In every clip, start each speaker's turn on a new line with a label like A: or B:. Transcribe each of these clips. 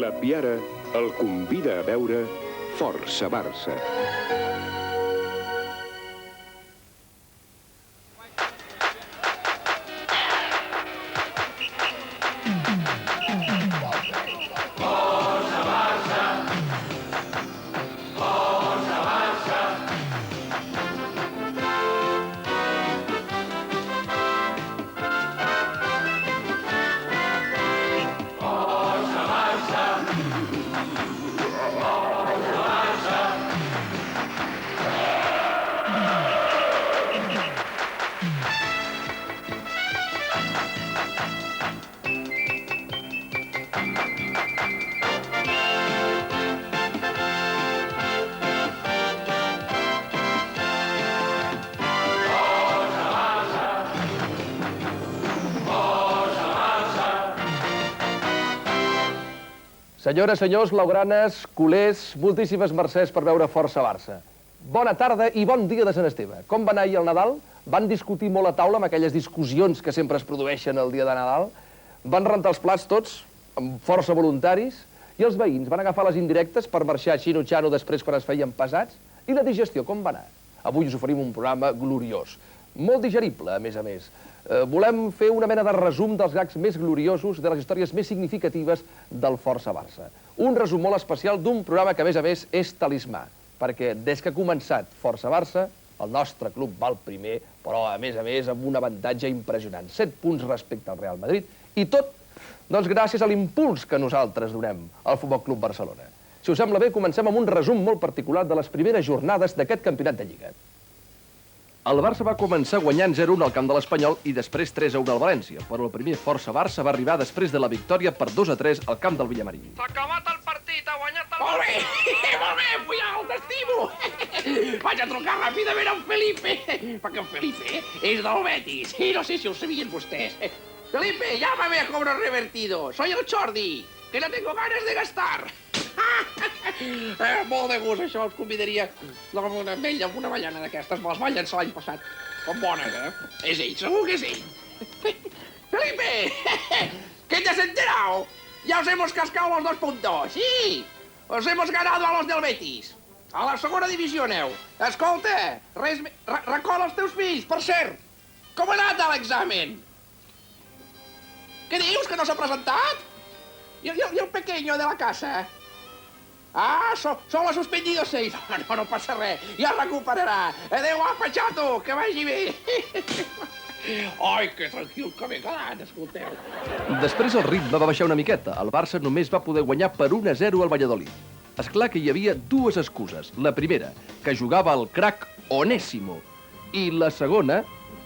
A: La Piara el convida a veure Força Barça.
B: Senyores, senyors, blaugranes, culers, moltíssimes mercès per veure Força Barça. Bona tarda i bon dia de Sant Esteve. Com va anar ahir el Nadal? Van discutir molt a taula amb aquelles discussions que sempre es produeixen el dia de Nadal. Van rentar els plats tots, amb força voluntaris, i els veïns van agafar les indirectes per marxar xino-xano després quan es feien pesats. I la digestió, com va anar? Avui us oferim un programa gloriós, molt digerible, a més. Volem fer una mena de resum dels gags més gloriosos, de les històries més significatives del Força Barça. Un resum molt especial d'un programa que, a més, és talismà, perquè des que ha començat Força Barça, el nostre club va al primer, però, a més, amb un avantatge impressionant. 7 punts respecte al Real Madrid, i tot, doncs, gràcies a l'impuls que nosaltres donem al Futbol Club Barcelona. Si us sembla bé, comencem amb un resum molt particular de les primeres jornades d'aquest campionat de Lliga. El Barça va començar guanyant 0-1 al camp de l'Espanyol i després 3-1 al València, però el primer Força Barça va arribar després de la victòria per 2-3 al camp del Villamarí.
C: S'ha acabat el partit, ha guanyat el...
D: Molt bé, Puyol, t'estimo. Vaig a trucar ràpidament a en Felipe, perquè en Felipe és del Betis, i no sé si ho sabien vostès. Felipe, llámame a cobro revertido, soy el Jordi, que no tengo ganas de gastar. Molt de gust, això, els convidaria amb una vella, amb una avellana d'aquestes, me les van llançar l'any passat. Com bones, És ell, segur que és ell. Felipe, ¿qué te has enterado? Ya os hemos cascado los 2 puntos, sí. Os hemos ganado a los del Betis. A la segona divisió aneu. Escolta, recola els teus fills, per cert. Com ha anat l'examen? Què dius, que no s'ha presentat? I el pequeño de la casa? Ah, solo ha suspendido 6. No passa res, ja es recuperarà. Adéu, apa, xato, que vagi bé. Ai, que tranquil que m'he quedat, escolteu.
B: Després el ritme va baixar una miqueta. El Barça només va poder guanyar per 1-0 al Valladolid. És clar que hi havia 2 excuses. La primera, que jugava el crac Onésimo. I la segona,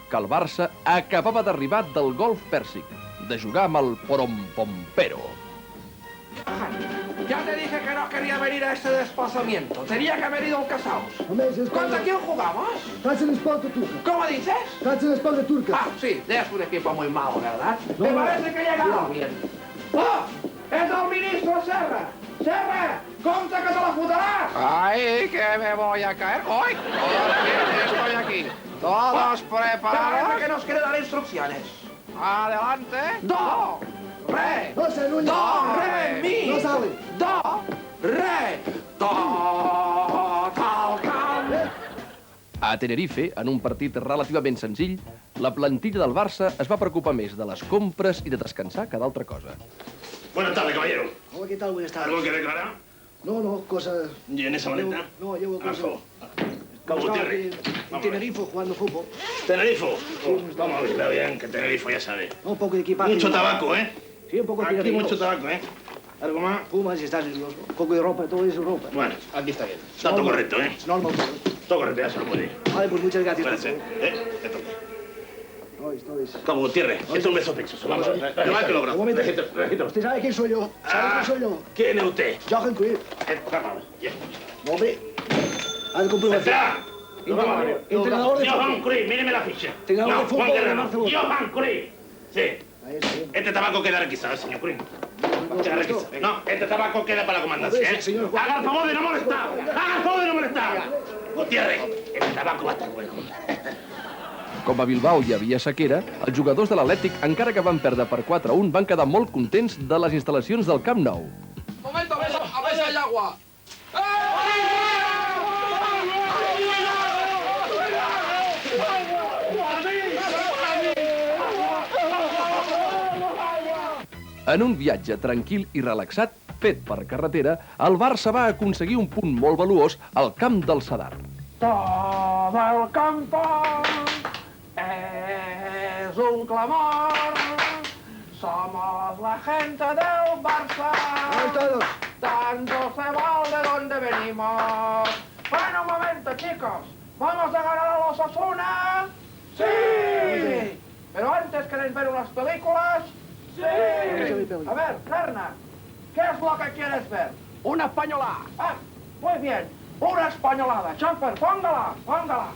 B: que el Barça acabava d'arribar del golf Pèrsic, de jugar amb el Porompompero.
D: Ya te dije que no quería venir a este desplazamiento. Tenía que haber ido al Casaus. ¿Contra quién jugamos?
E: Estás en Esparta Turca.
D: ¿Cómo dices?
E: Estás en Esparta Turca.
D: Ah, sí, es un equipo muy malo, ¿verdad?
E: No,
D: Me
E: no.
D: parece que llega bien. ¡Oh! ¡Es el ministro Serra! ¡Serra! ¡Compte que te la fotràs! ¡Ay, que me voy a caer! ¡Ay! Estoy aquí. Todos preparados. Parece que nos quiere dar instrucciones. Adelante. ¡Do! ¡Re!
E: No sé, Núñez.
D: ¡Do! ¡Re! ¡Mi!
E: No sale.
D: ¡Do! ¡Re! ¡Do! ¡Tal, cal!
B: A Tenerife, en un partit relativament senzill, la plantilla del Barça es va preocupar més de les compres i de descansar que d'altra cosa.
F: Buenas tardes, caballero.
E: Hola, ¿qué tal? Buenas tardes.
F: ¿Algo que declarar?
E: No, cosas...
F: ¿Y en esa maleta?
E: No, llevo cosas...
F: Vamos,
E: Estaba
F: Terry.
E: aquí en Tenerife jugando fútbol.
F: ¿Tenerife? Vamos a ver, bien, que Tenerife ya sabe.
E: Un poco de equipaje.
F: Mucho tabaco, ¿eh?
E: Sí, un poco de
F: Aquí
E: Tenerife.
F: mucho tabaco, ¿eh? ¿Algo más?
E: Pumas y estás nervioso. Un poco de ropa, todo eso ropa.
F: Bueno, aquí está bien. Está todo correcto, ¿eh?
E: Normal.
F: Todo correcto, ya se lo puede ir.
E: Vale, pues muchas gracias.
F: Espérese, Te toca.
E: No, esto es...
F: Como Gutiérrez, esto es un beso pixoso. Vamos, levante los
E: Un
F: brazos.
E: momento.
F: Registro.
E: ¿Usted sabe quién soy yo? ¿Sabe quién soy yo?
F: ¿Quién es usted?
E: Jochen Cruyff.
F: Vamos, ya.
E: Hombre, haz comprobación.
F: ¡Entra!
E: Entrenador de
F: Johan
E: fútbol.
F: Cruyff, míreme la ficha.
E: Entrenador de
F: No,
E: fútbol
F: Juan
E: de
F: Guerrero.
E: Barcelona.
F: Johan Cruyff. Sí.
E: Ahí está bien.
F: Este tabaco queda requisado, señor Cruyff. Queda requisado. No, este tabaco queda para la comandancia,
E: Joder,
F: ¿eh?
E: señor Juan.
F: Haga el favor de no molestar. Haga el favor de no molestar. Gutiérrez, este tabaco va a estar bueno.
B: Com a Bilbao hi havia sequera, els jugadors de l'Atlètic, encara que van perdre per 4-1, van quedar molt contents de les instal·lacions del Camp Nou.
D: Un A ver si hay agua.
B: En un viatge tranquil i relaxat, fet per carretera, el Barça va aconseguir un punt molt valuós al camp del Sadar.
C: Todo el campo es un clamor. Somos la gente del Barça.
E: ¡Vamos todos!
C: Tanto se vale de dónde venimos. Bueno, un momento, chicos. ¿Vamos a ganar a los Osasuna? ¡Sí! Pero antes, ¿queréis ver unas películas? ¡Sí! A ver, Berna, ¿qué es lo que quieres ver?
B: Una espanyolada!
C: Ah, muy bien. Una españolada. Chopper, póngala, póngala.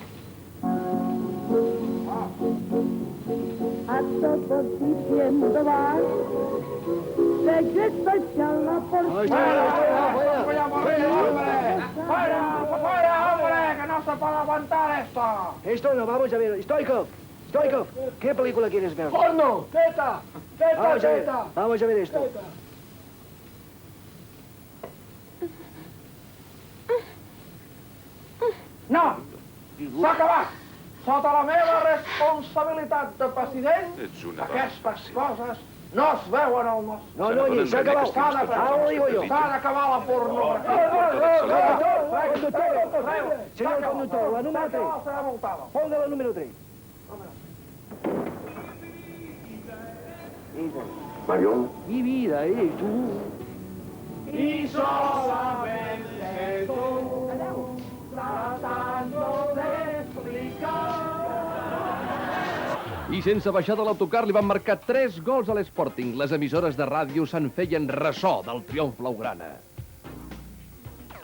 G: A todos diciendo vas, sé que especial por
C: ¡Fuera, hombre! ¡Que no se puede aguantar esto!
E: Esto no, vamos a ver. Stoikov, Stoikov, ¿qué película quieres ver?
C: ¡Porno! ¡Queta! ¡Queta,
E: Vamos a ver esto.
C: No! S'ha acabat! Sota la meva responsabilitat de president, aquestes coses no es veuen al nostre.
E: No, no, ni se ha acabado. Ahora digo yo.
C: S'ha d'acabar la pornografia.
E: Señor conductor, la número 3.
C: Serà multada.
E: Ponga la número 3.
F: Marión.
E: Mi vida, tú.
C: Y solamente tú, tratando de explicar.
B: I sense baixar de l'autocar li van marcar 3 gols a l'Sporting. Les emissores de ràdio se'n feien ressò del triomf blaugrana.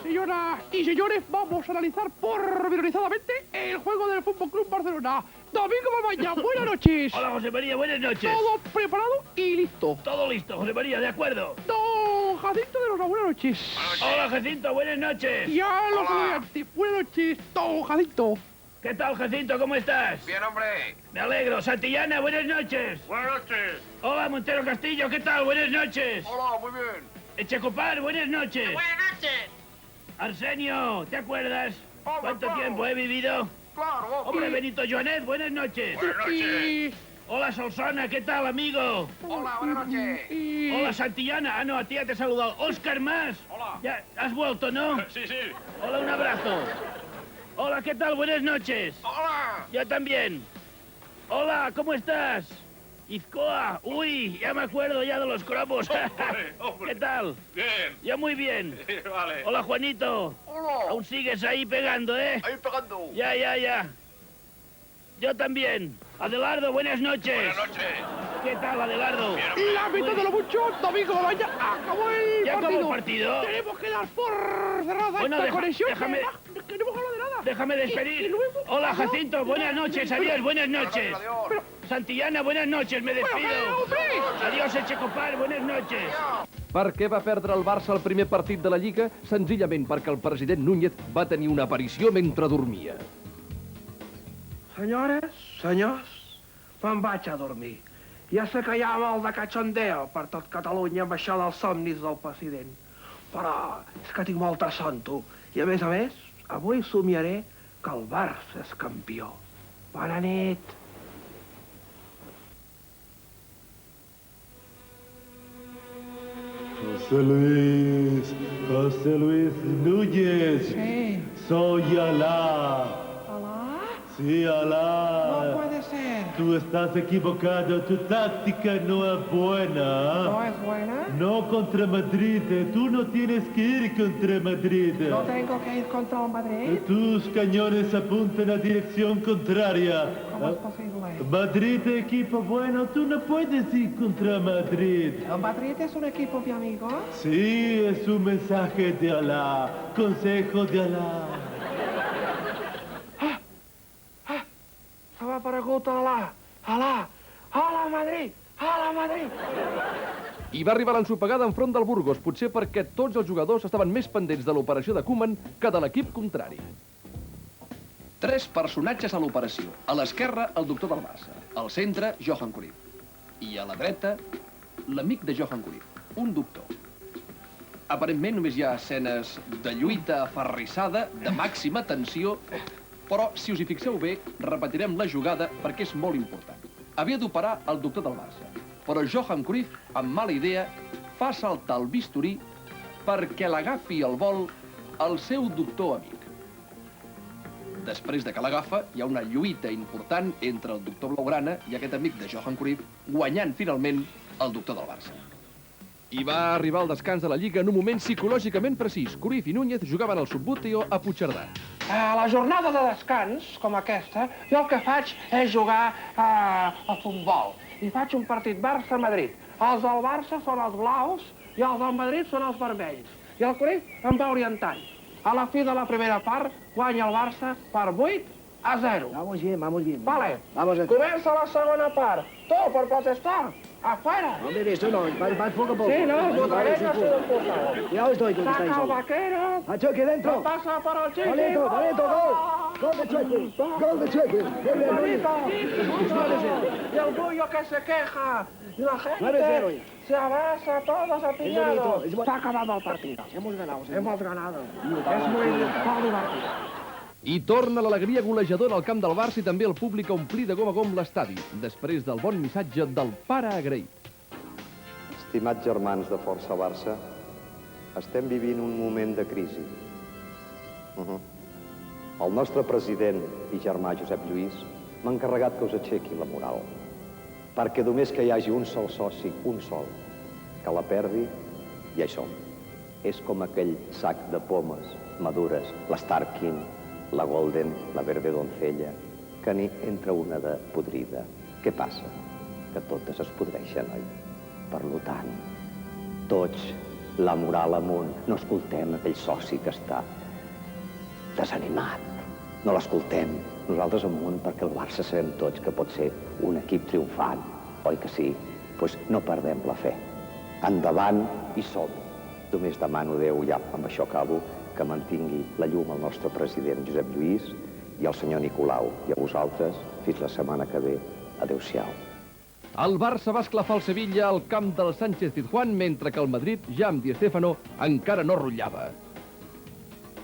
C: Señoras y señores, vamos a analizar pormenorizadamente el juego del Fútbol Club Barcelona. Domingo Mamaya, buenas noches.
F: Hola, José María, buenas noches.
C: Todo preparado y listo.
F: Todo listo, José María, de acuerdo.
C: Don Jacinto de los buenas noches.
F: Hola, Jacinto, buenas noches.
C: Y a los oyentes, buenas noches, don Jacinto.
F: ¿Qué tal, Jacinto? ¿Cómo estás?
D: Bien, hombre.
F: Me alegro. Santillana, buenas noches.
D: Buenas noches.
F: Hola, Montero Castillo, ¿qué tal? Buenas noches.
D: Hola, muy bien.
F: Echecopar, buenas noches.
C: Buenas noches.
F: Arsenio, ¿te acuerdas?
D: Hombre,
F: ¿Cuánto
D: claro.
F: tiempo he vivido?
D: Claro,
F: Hombre, Benito Joanet, buenas noches.
C: Y...
F: Hola, Solsona, ¿qué tal, amigo?
D: Hola, buenas noches.
C: y...
F: Hola, Santillana. Ah, no, a ti ya te he saludado. Oscar Más.
D: Hola.
F: Ya, has vuelto, ¿no?
D: Sí, sí.
F: Hola, un abrazo. Hola, ¿qué tal? Buenas noches.
D: Hola.
F: Yo también. Hola, ¿cómo estás? Izcoa. Uy, ya me acuerdo ya de los cromos.
D: hombre.
F: ¿Qué tal?
D: Bien.
F: Yo muy bien.
D: Vale.
F: Hola, Juanito.
D: Hola.
F: Aún sigues ahí pegando, ¿eh?
D: Ahí pegando.
F: Ya. Yo también. Adelardo, buenas noches.
D: Buenas noches.
F: ¿Qué tal, Adelardo?
C: Lamentándolo mucho, Domingo Mamaya, acabó el
F: ¿Ya
C: partido.
F: acabó el partido?
C: Tenemos que dar por cerrada
F: Bueno,
C: esta conexión.
F: déjame-
C: Que no hemos hablado de nada.
F: Déjame despedir.
C: Y luego-
F: Hola, Jacinto, buenas noches. Adiós, buenas noches.
D: Adiós.
F: Santillana, buenas noches, me despido.
C: hombre!
F: Adiós, Echecopar, buenas noches.
B: Per què va perdre el Barça el primer partit de la Lliga? Senzillament perquè el president Núñez va tenir una aparició mentre dormia.
C: Senyores, senyors, me'n vaig a dormir. Ja sé que hi ha molt de cachondeo per tot Catalunya amb això dels somnis del president. Però és que tinc molta son, tu. I a més, avui somiaré que el Barça és campió. Bona nit.
H: José Luis Núñez.
C: Sí.
H: Soy Alá.
C: ¿Alá?
H: Sí, Alá.
C: No puede ser.
H: Tú estás equivocado, tu táctica no es buena.
C: ¿No es buena?
H: No contra Madrid, tú no tienes que ir contra Madrid.
C: ¿No tengo que ir contra el Madrid?
H: Tus cañones apuntan a dirección contraria.
C: ¿Cómo es posible?
H: Madrid, equipo bueno, tú no puedes ir contra Madrid.
C: ¿El Madrid es un equipo, mi amigo?
H: Sí, es un mensaje de Alá, consejo de Alá.
C: Se m'ha aparegut Alà. Hola, Madrid! Hola, Madrid!
B: I va arribar l'ensopegada enfront del Burgos, potser perquè tots els jugadors estaven més pendents de l'operació de Koeman que de l'equip contrari. 3 personatges a l'operació. A l'esquerra, el doctor del Barça. Al centre, Johan Cruyff. I a la dreta, l'amic de Johan Cruyff, un doctor. Aparentment només hi ha escenes de lluita aferrissada, de màxima tensió, però si us hi fixeu bé, repetirem la jugada perquè és molt important. Havia d'operar el doctor del Barça, però Johan Cruyff, amb mala idea, fa saltar el bisturí perquè l'agafi al vol el seu doctor amic. Després de que l'agafa, hi ha una lluita important entre el doctor Blaugrana i aquest amic de Johan Cruyff, guanyant finalment el doctor del Barça. I va arribar el descans de la Lliga en un moment psicològicament precís. Cruyff i Núñez jugaven al Subbuteo a Puigcerdà.
C: A la jornada de descans, com aquesta, jo el que faig és jugar a futbol. I faig un partit Barça-Madrid. Els del Barça són els blaus i els del Madrid són els vermells. I el Cruyff em va orientant. A la fi de la primera part, guanya el Barça per 8-0.
E: Vamos bien.
C: Vale,
E: Vamos a...
C: comença la segona part. Tu, per protestar, afuera.
E: Hombre, esto no, va poco a poco.
C: Sí, no, el botarello ha sido impulsado.
E: Ya os doy,
C: Saca el vaquero.
E: Macho, aquí dentro.
C: Lo pasa por el chico.
E: Bonito, gol. Gol de Chueque. Gol de Chueque.
C: Bonito. Y el bullo que se queja. Y la gente
E: 9-0
C: se abraza todos apiñados.
E: Es bonito.
C: Se ha acabado el partido.
E: Hemos ganado.
C: Hemos ganado. Es muy divertido.
B: I torna l'alegria golejadora al camp del Barça i també el públic a omplir de gom a gom l'estadi, després del bon missatge del pare agraït.
I: Estimats germans de Força Barça, estem vivint un moment de crisi. El nostre president i germà Josep Lluís m'ha encarregat que us aixequi la moral, perquè només que hi hagi un sol soci, un sol, que la perdi, ja hi som. És com aquell sac de pomes madures, l'Starkin, la Golden, la Verde Doncella, que n'hi entra una de podrida. Què passa? Que totes es podreixen, oi? Per tant, tots, la moral amunt, no escoltem aquell soci que està desanimat. No l'escoltem. Nosaltres amunt perquè el Barça sabem tots que pot ser un equip triomfant. Oi que sí? Doncs no perdem la fe. Endavant i som. Només demano a Déu, ja amb això acabo, que mantingui la llum al nostre president Josep Lluís i al senyor Nicolau. I a vosaltres, fins la setmana que ve. Adéu-siau.
B: El Barça va esclafar el Sevilla al camp del Sánchez-Pizjuán, mentre que el Madrid, ja amb Di Stéfano, encara no rotllava.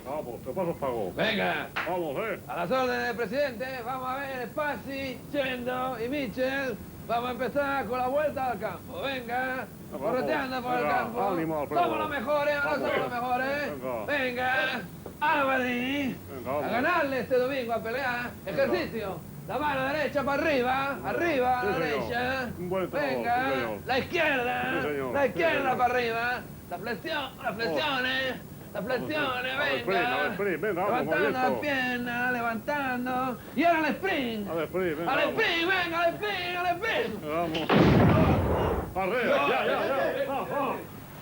J: Vamos, que paso pago.
B: Venga.
J: Vamos,
B: A las órdenes del presidente, vamos a ver Spassi, Chendo y Michel. Vamos a empezar con la vuelta al campo. Venga, correteando por el campo.
J: Ánimo, Alfredo.
B: Somos los mejores, ahora somos los mejores. Venga, a Madrid. A ganarle este domingo, a pelear. Ejercicio. La mano derecha para arriba, arriba, a la derecha. Venga, la izquierda para arriba. Las flexiones. Las flexiones, venga. Levantando las piernas, levantando. Y ahora el sprint. Al sprint, venga, al sprint.
J: Vamos. Arriba, ya.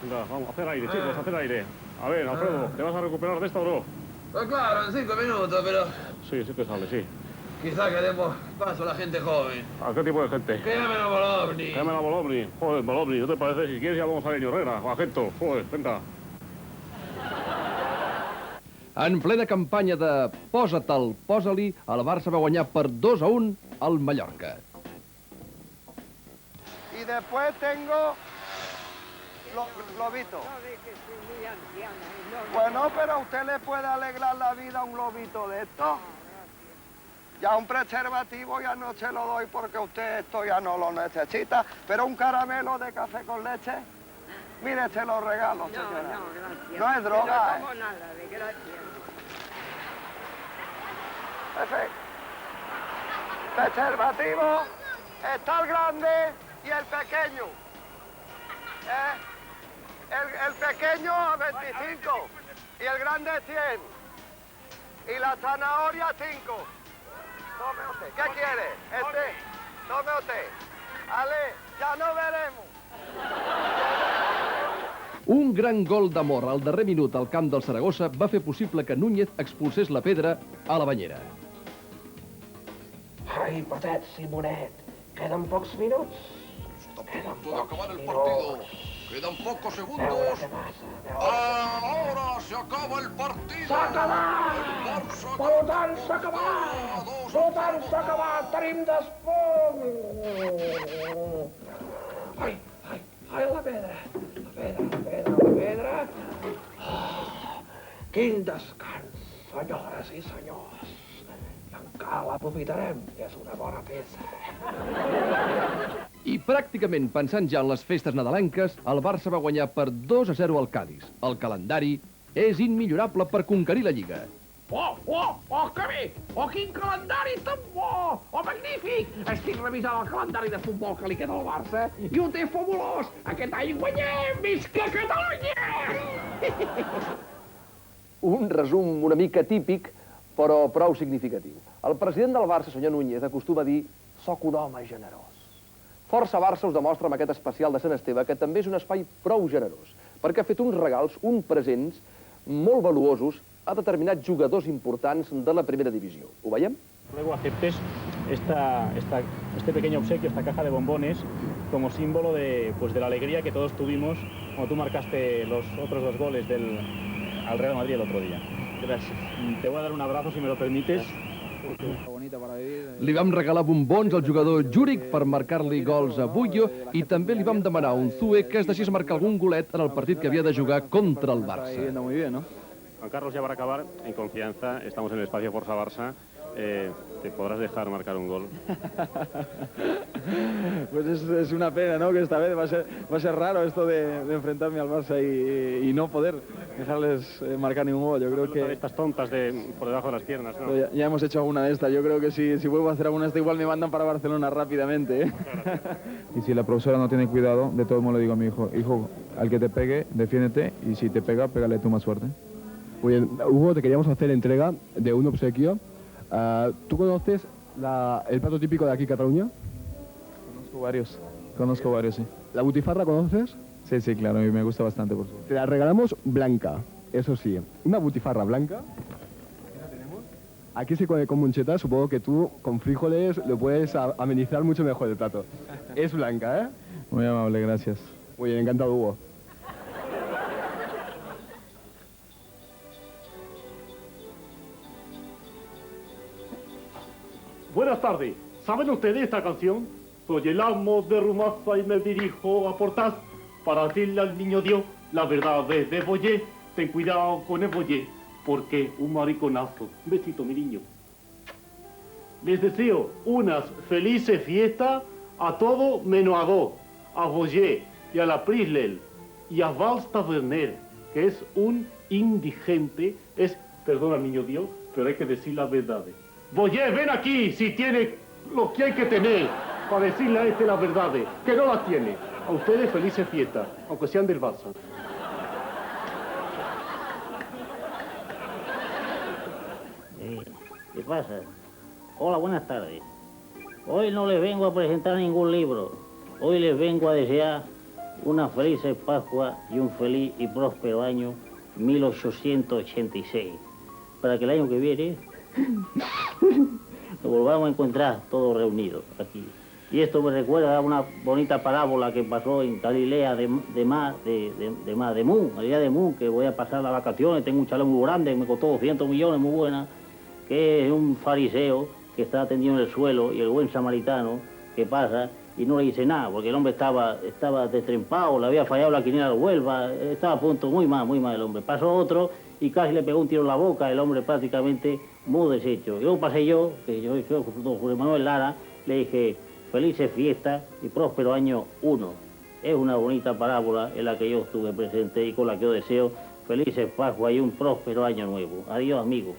J: Venga, vamos, hacer aire, chicos, hacer aire. A ver, Alfredo, ¿te vas a recuperar de esta o no?
B: Pues claro, en 5 minutos, pero
J: Sí que sale, sí.
B: quizá que demos paso a la gente joven.
J: ¿A qué tipo de gente?
B: Que llamen a Bolovni.
J: Llamen a Bolovni. Joder, Bolovni, ¿no te parece? Si quieres ya vamos a Leño Herrera, o a Gento. Joder, venga.
B: En plena campanya de posa-te'l, posa-li, el Barça va guanyar per 2-1 al Mallorca.
K: Y después tengo lobito. Bueno, pero a usted le puede alegrar la vida a un lobito de esto. Ya un preservativo ya no se lo doy porque usted esto ya no lo necesita. Pero un caramelo de café con leche, mire, se lo regalo, señora.
L: No, gracias.
K: No es droga,
L: No tomo nada, de gracias.
K: Perfecto. Preservativo, está el grande y el pequeño. El pequeño a 25 y el grande 100. Y la zanahoria 5. Tome usted. ¿Qué quiere? Tome usted. Ale, ya no veremos.
B: Un gran gol d'amor al darrer minut al camp del Saragossa va fer possible que Núñez expulsés la pedra a la banyera.
C: Ai, Petet, Simonet, queden pocs minuts.
M: Queda Quedan pocos segundos. Ahora se acaba el partido.
C: S'ha acabat! Per tant, s'ha acabat! Per tant, s'ha acabat! Tenim despunt! Ai, la pedra! La pedra! Quin descans, senyores i senyors. I encara l'aprofitarem, és una bona peça.
B: I pràcticament pensant ja en les festes nadalenques, el Barça va guanyar per 2-0 al Cádiz. El calendari és immillorable per conquerir la Lliga.
D: Oh, que bé! Oh, quin calendari tan bo! Oh, magnífic! Estic revisant el calendari de futbol que li queda al Barça i ho té fabulós! Aquest any guanyem! Visca Catalunya!
B: Un resum una mica típic, però prou significatiu. El president del Barça, senyor Núñez, acostuma a dir «Soc un home generós». Força Barça us demostra amb aquest especial de Sant Esteve que també és un espai prou generós, perquè ha fet uns regals, uns presents molt valuosos a determinats jugadors importants de la primera divisió. Ho veiem?
J: Luego aceptes este pequeño obsequio, esta caja de bombones, como símbolo de la alegría que todos tuvimos cuando tú marcaste los otros 2 goles al Real Madrid el otro día. Gracias. Te voy a dar un abrazo, si me lo permites.
B: Li vam regalar bombons al jugador Juric per marcar-li gols a Bullo i també li vam demanar a un Zue que es deixés marcar algun golet en el partit que havia de jugar contra el Barça.
J: Juan Carlos, ya para acabar, en confianza, estamos en el espacio Forza Barça. ¿Te podrás dejar marcar un gol?
L: Pues es una pena, ¿no? Que esta vez va a ser raro esto de enfrentarme al Barça y no poder dejarles marcar ningún gol. Yo creo que
J: estas tontas por debajo de las piernas, ¿no?
L: Ya hemos hecho alguna de estas. Yo creo que si vuelvo a hacer alguna de estas, igual me mandan para Barcelona rápidamente, ¿eh?
N: Y si la profesora no tiene cuidado, de todo modo le digo a mi hijo, hijo, al que te pegue, defiéndete, y si te pega, pégale tú más fuerte.
O: Muy bien, Hugo, te queríamos hacer entrega de un obsequio. ¿Tú conoces el plato típico de aquí, Cataluña?
N: Conozco varios, sí.
O: ¿La butifarra conoces?
N: Sí, claro, y me gusta bastante, por supuesto.
O: Te la regalamos blanca, eso sí. Una butifarra blanca. Aquí se come con monchetas, supongo que tú con frijoles lo puedes amenizar mucho mejor el plato. Es blanca, ¿eh?
N: Muy amable, gracias.
O: Muy bien, encantado, Hugo.
J: Buenas tardes. ¿Saben ustedes esta canción? Soy el amo de Rumaza y me dirijo a Portaz para decirle al niño Dios la verdad de Boyé. Ten cuidado con el Boyé, porque un mariconazo. Un besito, mi niño. Les deseo unas felices fiestas a todo menos a vos, a Boyé y a la Prislel y a Vals Taverner, que es un indigente. Perdona, niño Dios, pero hay que decir la verdad. Boyé, ven aquí si tiene lo que hay que tener para decirle a este la verdad, que no la tiene. A ustedes felices fiestas, aunque sean del Barça.
P: ¿Qué pasa? Hola, buenas tardes. Hoy no les vengo a presentar ningún libro. Hoy les vengo a desear una feliz Pascua y un feliz y próspero año 1886. Para que el año que viene nos volvamos a encontrar todos reunidos aquí. Y esto me recuerda a una bonita parábola que pasó en Galilea de Mun, que voy a pasar las vacaciones, tengo un chalet muy grande, me costó 200 millones, muy buena, que es un fariseo que está tendido en el suelo y el buen samaritano que pasa y no le dice nada, porque el hombre estaba destrempado, le había fallado la quiniela de Huelva, estaba a punto, muy mal el hombre. Pasó otro y casi le pegó un tiro en la boca, el hombre prácticamente muy deshecho. Y luego pasé yo, que yo don José Manuel Lara, le dije, felices fiestas y próspero año 1. Es una bonita parábola en la que yo estuve presente y con la que yo deseo felices Pascua y un próspero año nuevo. Adiós, amigos.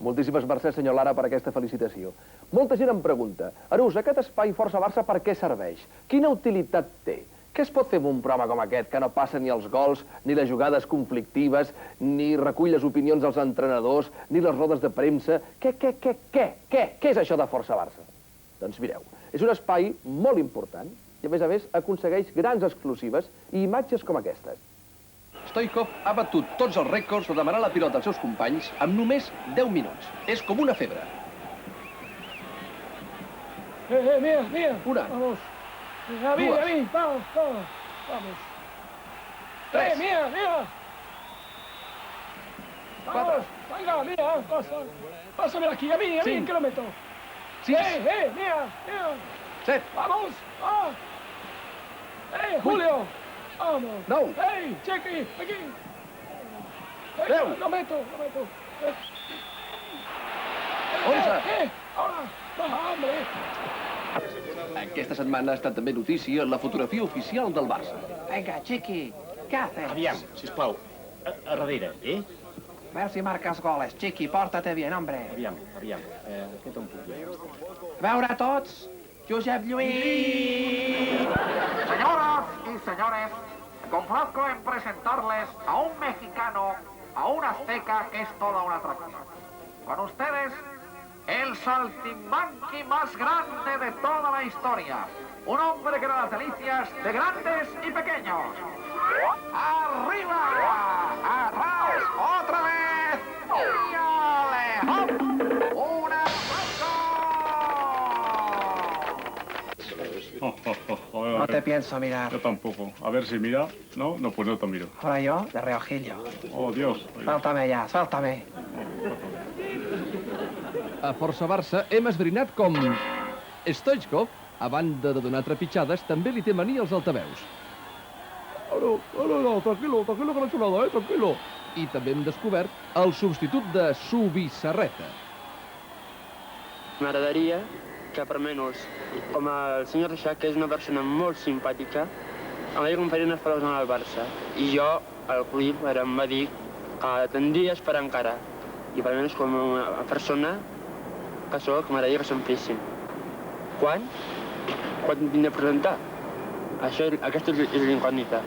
B: Moltíssimes mercès, senyor Lara, per aquesta felicitació. Molta gent em pregunta, Arús, aquest espai Força Barça per què serveix? Quina utilitat té? Què es pot fer amb un programa com aquest, que no passa ni els gols, ni les jugades conflictives, ni recull les opinions dels entrenadors, ni les rodes de premsa? Què és això de Força Barça? Doncs mireu, és un espai molt important i, a més, aconsegueix grans exclusives i imatges com aquestes. Stoichkov ha batut tots els rècords de demanar la pilota als seus companys en només 10 minuts. És com una febre.
C: Mira.
B: Una.
C: Vamos. A mí. Vamos.
B: Tres.
C: Mira.
B: Cuatro.
C: Venga, mira, pásame aquí, a mí, que lo meto.
B: 6.
C: Mira.
B: 7.
C: Vamos. Julio! Vamos!
B: No!
C: Ei, Chiqui, aquí!
B: Adéu!
C: Lo meto!
B: 11!
C: Hola! Va, hombre!
B: Aquesta setmana ha estat també notícia la fotografia oficial del Barça.
D: Venga, Chiqui, ¿qué haces?
Q: Aviam, sisplau, a darrere,
D: A ver si marcas goles. Chiqui, pórtate bien, hombre.
Q: Aviam, aquest on puc jo?
D: A veure a tots, Josep Lluís!
R: Señoras y señores, me complazco en presentarles a un mexicano, a un azteca que es toda una atracción. Con ustedes, el saltimbanqui más grande de toda la historia. Un hombre que da las delicias de grandes y pequeños. ¡Arriba! ¡Atrás! ¡Otra vez! ¡Y ole! ¡Hop! ¡Un aplauso!
D: No te pienso mirar.
J: Yo tampoco. A ver si mira. No, pues no te miro.
D: Ahora yo, de reojillo.
J: Oh, Dios.
D: Suéltame ya, suéltame.
B: A Força Barça hem esbrinat com Stoichkov, a banda de donar trepitjades, també li té mania als altaveus. No, tranquilo, que no he hecho nada, tranquilo. I també hem descobert el substitut de Subissarreta.
S: M'agradaria que per menys, com el senyor Reixac, que és una persona molt simpàtica, em va dir que em faria unes paraules amb el Barça. I jo, al club, em va dir que tindria a esperar encara. I per menys com a persona que soc, m'agradaria que se'm fessin. Quan? Quan vindré a presentar? Aquesta és l'incògnita.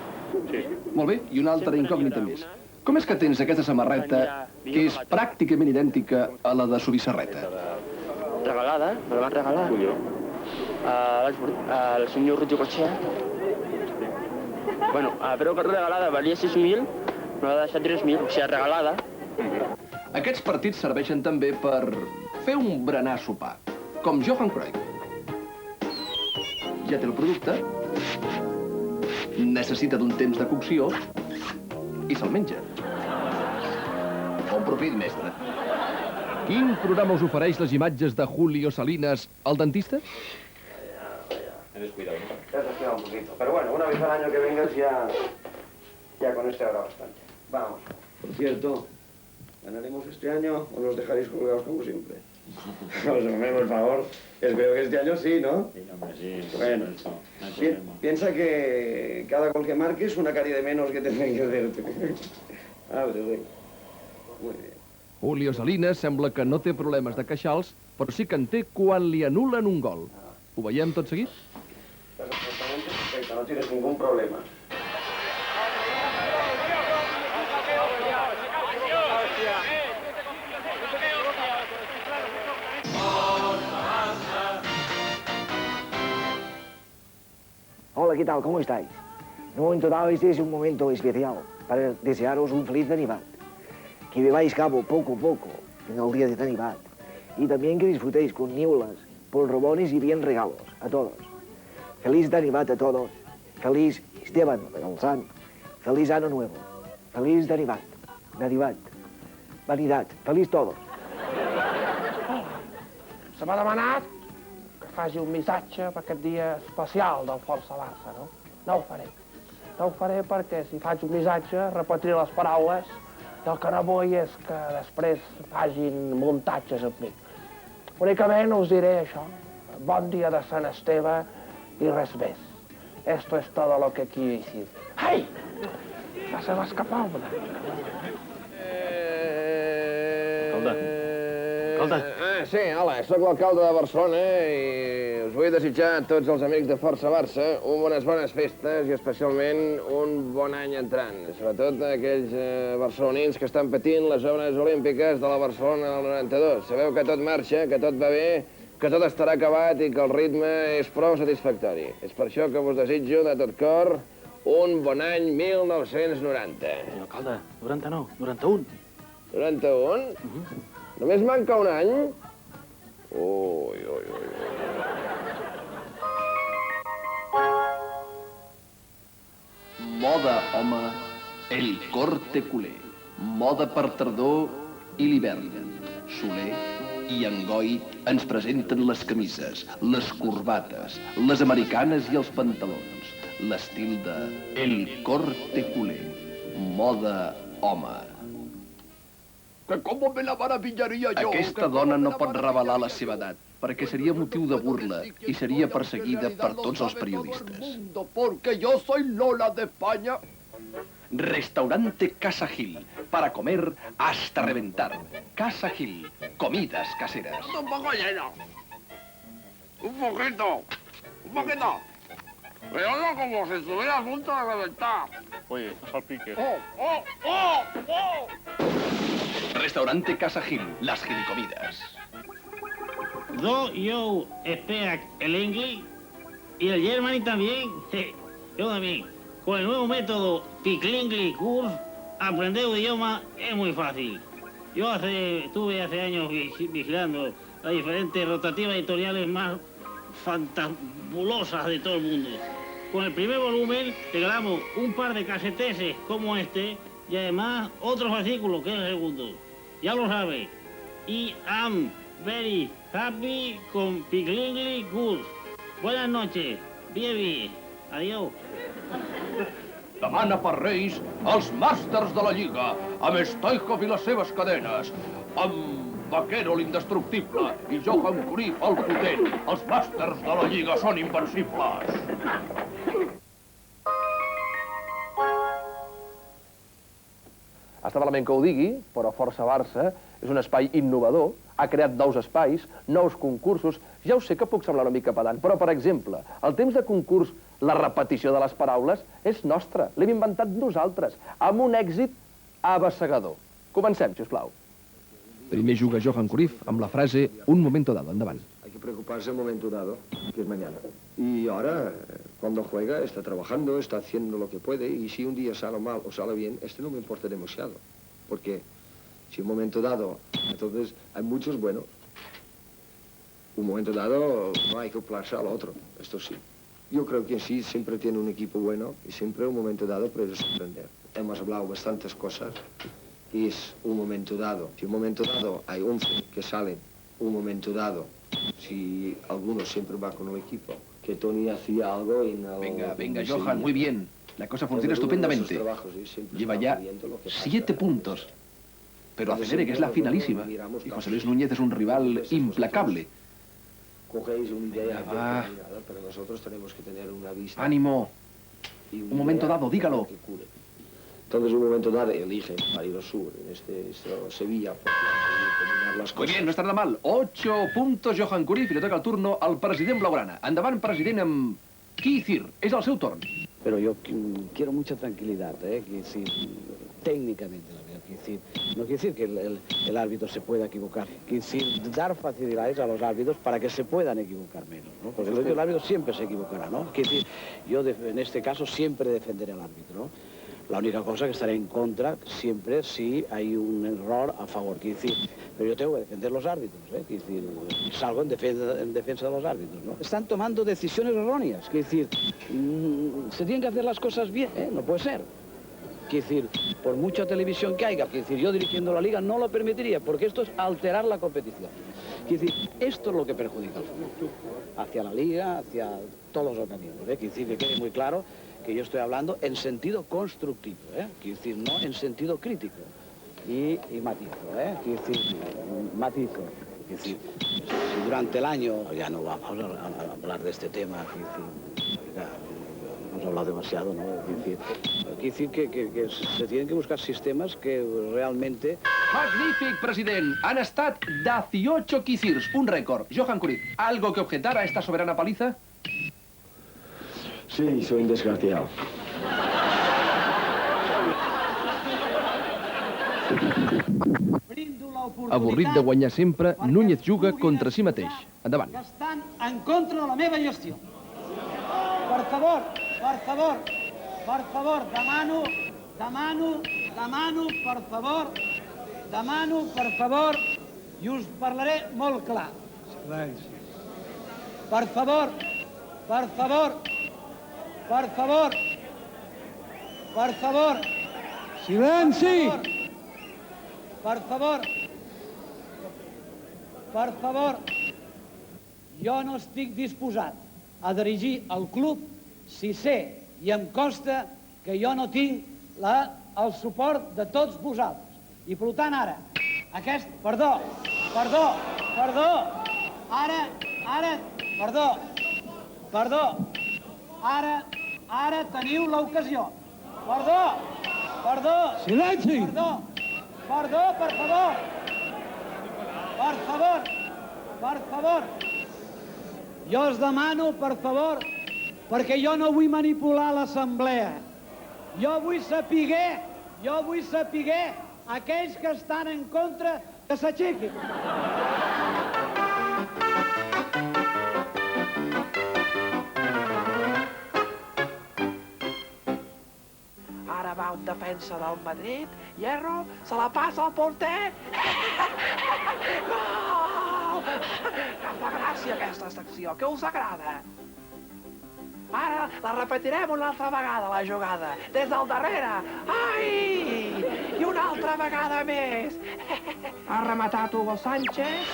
B: Sí. Molt bé, i una altra incògnita més. Com és que tens aquesta samarreta que és pràcticament idèntica a la de Subissarreta?
S: Regalada, me la van regalar. El senyor Ruti Cotxea. Bueno, però que regalada valia 6.000, me va deixar 3.000, o sigui, regalada.
B: Aquests partits serveixen també per fer un berenar sopar, com Johan Cruyff. Ja té el producte, necessita d'un temps de cocció i se'l menja. Bon profit, mestre. Quin programa us ofereix les imatges de Julio Salinas, el dentista?
K: Te has descuidado un poquito. Pero bueno, una vez al año que vengas ya con este habrá bastante. Vamos. Por cierto, ¿ganaremos este año o los dejaréis colgados como siempre? Os hacemos el favor. Espero que este año sí, ¿no?
Q: Sí, hombre, sí.
K: Bueno, piensa que cada gol que marques una carie de menos que tendré que hacerte. Abre, güey. Muy bien.
B: Julio Salinas sembla que no té problemes de queixals, però sí que en té quan li anulen un gol. Ho veiem tot seguit?
K: Estás absolutamente perfecta, no tienes ningún problema.
E: Hola, ¿qué tal? ¿Cómo estáis? En un momento dado, este es un momento especial para desearos un feliz Navidad. Que bebáis cabo poco a poco en el día de Navidad. Y también que disfrutéis con nieblas, polrobones y bien regalos a todos. Feliz Navidad a todos. Feliz Esteban el Sant. Feliz Año Nuevo. Feliz Navidad. Navidad. Vanidad. Feliz todos.
C: Se m'ha demanat que faci un missatge per aquest dia especial del Força Barça, no? No ho faré. No ho faré perquè si faig un missatge repetiré les paraules i el que no vull és que després facin muntatges amb mi. Únicament us diré això. Bon dia de Sant Esteve i res més. Esto es todo lo que quiero decir. Ai! Ja se m'ha escapat una.
B: Sí, hola, sóc l'alcalde de Barcelona i us vull desitjar a tots els amics de Força Barça bones festes i especialment un bon any entrant. Sobretot aquells barcelonins que estan patint les obres olímpiques de la Barcelona del 92. Sabeu que tot marxa, que tot va bé, que tot estarà acabat i que el ritme és prou satisfactori. És per això que vos desitjo de tot cor un bon any 1990.
Q: Alcalde, 99, 91.
B: 91? Només manca un any? Ui. Moda, home, el corte culer. Moda per tardor i l'hivern. Soler i Angoi ens presenten les camises, les corbates, les americanes i els pantalons, l'estil de El Corte Culé, moda home.
M: Que com me la maravillaria jo...
B: Aquesta dona no pot revelar la seva edat, perquè seria motiu de burla i seria perseguida per tots els periodistes.
M: Porque yo soy Lola de España.
B: Restaurante Casa Gil, para comer hasta reventar. Casa Gil, comidas caseras.
D: Un poco lleno. Un poquito. Pero no como si estuviera a punto de reventar.
Q: Oye, no salpiques.
D: ¡Oh!
B: Restaurante Casa Gil, las gilcomidas.
P: Yo speak el inglés y el Germany también. Sí, yo también. Con el nuevo método Picklingly Course, aprender un idioma es muy fácil. Yo estuve hace años vigilando las diferentes rotativas editoriales más fantabulosas de todo el mundo. Con el primer volumen regalamos un par de caseteses como este y además otro fascículo que es el segundo. Ya lo sabe. I am very happy con Picklingly Course. Buenas noches. Bien. Adiós.
B: Demana per Reis els màsters de la Lliga, amb Stoichkov i les seves cadenes, amb Vaquero l'indestructible i Johan Cruyff el potent. Els màsters de la Lliga són invencibles. Està malament que ho digui, però Força Barça és un espai innovador, ha creat nous espais, nous concursos. Ja ho sé que puc semblar una mica pedant, però, per exemple, el temps de concurs, la repetició de les paraules, és nostre. L'hem inventat nosaltres, amb un èxit abassegador. Comencem, sisplau. Primer juga Johan Cruyff amb la frase un momento dado. Endavant.
T: Hay que preocuparse el momento dado, que es mañana. Y ahora, cuando juega, está trabajando, está haciendo lo que puede, y si un día sale mal o sale bien, no me importa demasiado. Porque si un momento dado, entonces hay muchos buenos. Un momento dado no hay que acoplarse al otro, esto sí. Yo creo que sí, siempre tiene un equipo bueno y siempre un momento dado puede sorprender. Hemos hablado bastantes cosas y es un momento dado. Si un momento dado hay 11 que salen, un momento dado, si alguno siempre va con el equipo, que Tony hacía algo y no...
B: Venga, Johan, muy bien. La cosa funciona estupendamente. Lleva ya 7 puntos. Pero Acelere, que es la finalísima. Y José Luis Núñez es un rival implacable.
T: Cogéis una idea determinada, pero nosotros tenemos que tener una vista...
B: ¡Ánimo! Un momento dado, dígalo.
T: Entonces, un momento dado, eligen Marino Sur, en Sevilla, porque combinar las cosas.
B: Muy bien, no estarà mal. 8 puntos, Johan Cruyff, i li toca el turno al president blaugrana. Endavant, president, amb Kicir. És el seu torn.
U: Pero yo quiero mucha tranquilidad, técnicamente la veo. No quiere decir que el árbitro se pueda equivocar. Quiere decir, dar facilidades a los árbitros para que se puedan equivocar menos, ¿no? Porque el árbitro siempre se equivocará, ¿no? Quiere decir, yo en este caso siempre defenderé al árbitro, ¿no? La única cosa que estaré en contra siempre si hay un error a favor. Quiere decir, pero yo tengo que defender los árbitros, quiere decir, salgo en defensa de los árbitros, ¿no? Están tomando decisiones erróneas, quiere decir, se tienen que hacer las cosas bien, no puede ser. Quiere decir, por mucha televisión que haya, quiere decir, yo dirigiendo la liga no lo permitiría, porque esto es alterar la competición. Quiere decir, esto es lo que perjudica al fútbol, hacia la liga, hacia todos los organismos, quiere decir, que quede muy claro que yo estoy hablando en sentido constructivo, quiere decir, no en sentido crítico. Y matizo, quiere decir, matizo. Quiere decir, si durante el año, ya no vamos a hablar de este tema, quiere decir, ya, hemos hablado demasiado, ¿no? Quiere decir que se tienen que buscar sistemas que realmente...
B: Magnífic, president. Han estat 18 Kicirs, un rècord. Johan Cruyff, ¿algo que objetar a esta soberana paliza?
T: Sí, soy un desgraciado.
B: Avorrit de guanyar sempre, Núñez juga contra si mateix. Endavant.
V: Que estan en contra de la meva gestió. Per favor, demano, per favor, i us parlaré molt clar. Silenci. Per favor, silenci! Per favor, jo no estic disposat a dirigir el club si sé i em consta que jo no tinc el suport de tots vosaltres. I per tant ara, perdó, ara teniu l'ocasió. Perdó. Silenci! Perdó, per favor. Jo us demano, per favor, perquè jo no vull manipular l'assemblea. Jo vull saber aquells que estan en contra que s'aixequin.
C: Ara va un defensa del Madrid, Hierro, se la passa al porter. Gol! Em fa gràcia aquesta secció, que us agrada? Ara la repetirem una altra vegada, la jugada, des del darrere. Ai! I una altra vegada més. Ha rematat Hugo Sánchez.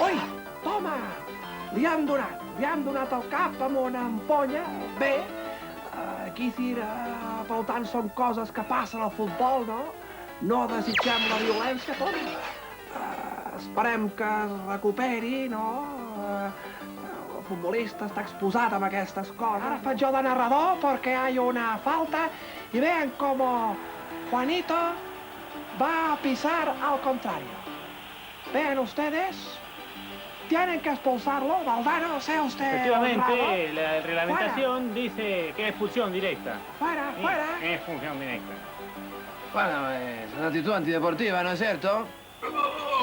C: Ui, toma! Li han donat el cap amb una ampolla. Bé, aquí, per tant, són coses que passen al futbol, no? No desitgem la violència, Toni. Esperem que es recuperi, no? El futbolista està exposat amb aquestes coses. Ara faig jo de narrador porque hay una falta y vean cómo Juanito va a pisar al contrario. Vean ustedes, tienen que expulsarlo. Valdano, sea usted
F: Efectivamente, la reglamentación dice que es expulsión directa.
C: Fuera.
F: Es expulsión directa.
B: Bueno, es una actitud antideportiva, ¿no es cierto?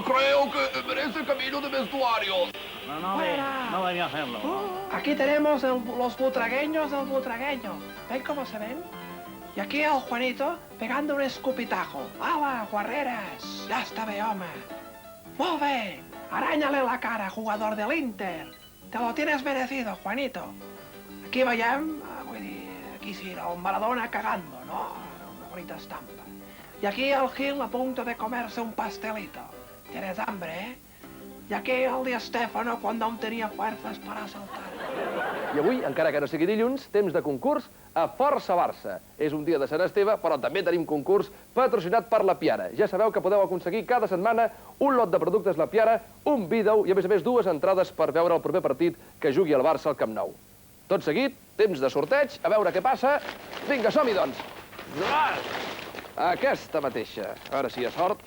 M: Creo que merece camino de vestuario.
F: No venía a hacerlo.
C: Aquí tenemos los butragueños del butragueño. ¿Ven cómo se ven? Y aquí el Juanito pegando un escupitajo. ¡Hala, Guarreras! Ya está bé, home. Molt bé. Aranya-le la cara, jugador del Inter. Te lo tienes merecido, Juanito. Aquí veiem, vull dir, aquí sí, el Maradona cagando, no? Una bonita estampa. Y aquí el Gil a punto de comerse un pastelito. Tienes hambre, ¿eh? Y aquí el Di Stéfano cuando aún tenía fuerzas para saltar.
B: I avui, encara que no sigui dilluns, temps de concurs a Força Barça. És un dia de Sant Esteve, però també tenim concurs patrocinat per La Piara. Ja sabeu que podeu aconseguir cada setmana un lot de productes La Piara, un vídeo i, a més, 2 entrades per veure el proper partit que jugui el Barça al Camp Nou. Tot seguit, temps de sorteig, a veure què passa. Vinga, som-hi, doncs. Aquesta mateixa. A veure si hi ha sort.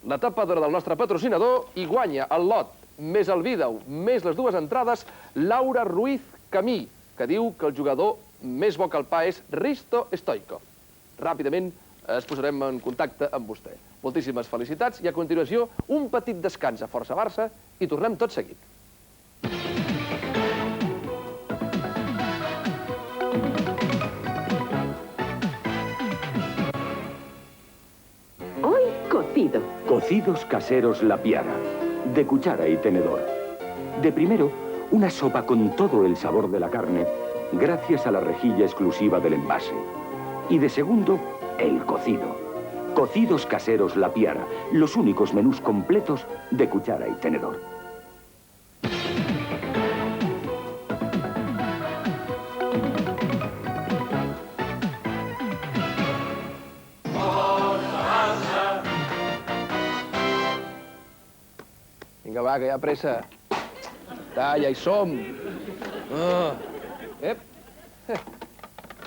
B: La tapadora del nostre patrocinador i guanya el lot, més el vídeo, més les 2 entrades, Laura Ruiz Camí, que diu que el jugador més bo que el pa és Risto Stoichkov. Ràpidament es posarem en contacte amb vostè. Moltíssimes felicitats i a continuació un petit descans a Força Barça i tornem tot seguit.
A: Hoy cocido.
G: Cocidos caseros La Piara, de cuchara y tenedor. De primero, una sopa con todo el sabor de la carne, gracias a la rejilla exclusiva del envase. Y de segundo, el cocido. Cocidos caseros La Piara, los únicos menús completos de cuchara y tenedor.
B: Vinga, va, que hi ha pressa. Ja hi som.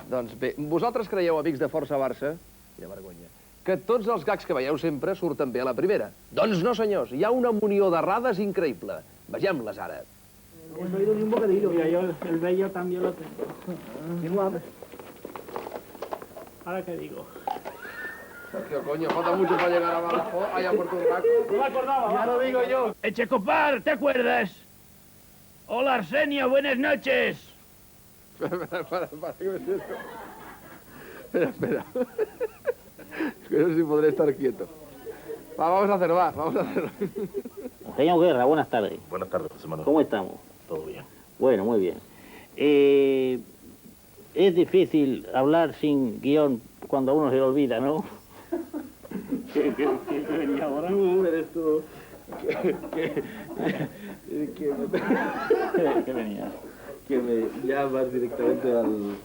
B: Doncs bé, vosaltres creieu, amics de Força Barça, quina vergonya, que tots els gags que veieu sempre surten bé a la primera. Doncs no, senyors, hi ha una munió d'errades increïble. Vegem-les ara.
F: No he oído ni un bocadillo. Mira, yo el bello también lo tengo. Tengo hambre. ¿Ahora qué digo?
B: Sergio, coño, falta mucho para llegar abajo, allá por Turraco.
F: No me acordaba. Ya lo digo yo. Echecopar, ¿te acuerdas? Hola, Arsenio, buenas noches.
B: Espera, ¿qué me siento? Espera. Es que no sé si podré estar quieto. Vamos a hacerlo.
P: Señor Guerra, buenas tardes.
Q: Buenas tardes, José Manuel.
P: ¿Cómo estamos?
Q: Todo bien.
P: Bueno, muy bien. Es difícil hablar sin guión cuando a uno se le olvida, ¿no?
F: ¿Qué venía ahora? Eres tú. ¿Qué venía?
L: que ya vas directamente al...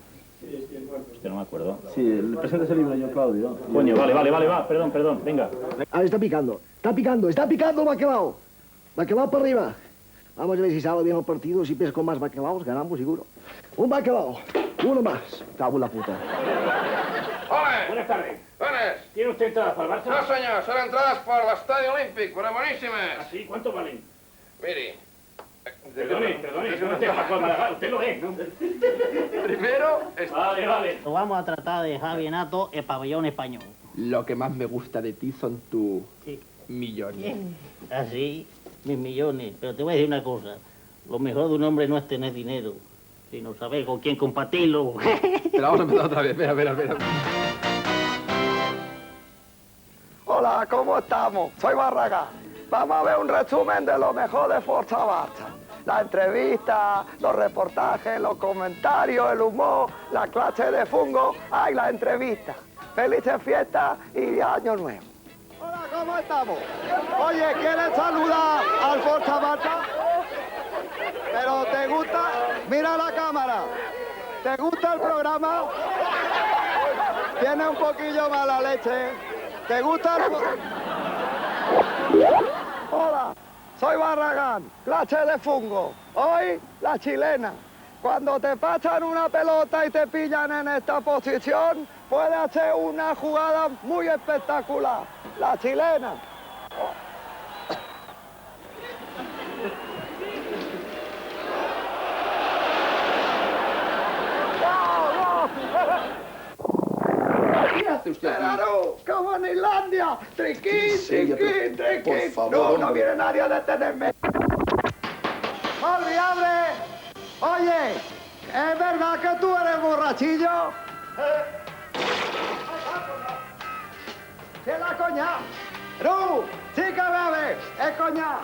Q: Hostia, no me acuerdo.
L: Sí, el presente ese libro yo, Claudio.
Q: Coño, vale, va, perdón, venga.
E: Ah, está picando bacalao. Bacalao para arriba. Vamos a ver si sale bien el partido, si pesco más bacalaos, ganamos seguro. Un bacalao, uno más. Cago en la puta.
D: Hola.
F: Buenas tardes.
D: Buenas.
F: ¿Tiene usted entradas para el Barça?
D: No, senyor, són entrades per l'estadi olímpic, però boníssimes.
F: ¿Ah, sí? ¿Cuánto valen?
D: Miri.
F: Perdone, que no esté Paco Maragall, usted lo es, ¿no?
D: Primero...
F: Vale.
P: Vamos a tratar de dejar bien alto el pabellón español.
B: Lo que más me gusta de ti son tus millones.
P: Así, mis millones. Pero te voy a decir una cosa. Lo mejor de un hombre no es tener dinero, sino saber con quién compartirlo.
B: Pero vamos a empezar otra vez. Espera.
K: Hola, ¿cómo estamos? Soy Barragán. Vamos a ver un resumen de lo mejor de Forza Barça. La entrevista, los reportajes, los comentarios, el humor, la clase de fungo, ¡ay, la entrevista! Felices fiestas y año nuevo. Hola, ¿cómo estamos? Oye, ¿quieres saludar al Forza Barça? Pero ¿te gusta? Mira la cámara. ¿Te gusta el programa? Tiene un poquillo mala leche. ¿Te gusta el Hola, soy Barragán, clase de fungo. Hoy, la chilena. Cuando te pasan una pelota y te pillan en esta posición, puede hacer una jugada muy espectacular. La chilena.
D: ¿Qué hace usted aquí?
K: Claro, como en Islandia. Triquín,
D: Sí,
K: triquín.
D: por favor,
K: No
D: hombre.
K: viene nadie a detenerme. Molly, abre. Oye, ¿es verdad que tú eres borrachillo? ¿Qué es la coña? ¡No! ¡Sí que bebe! ¡Es coña!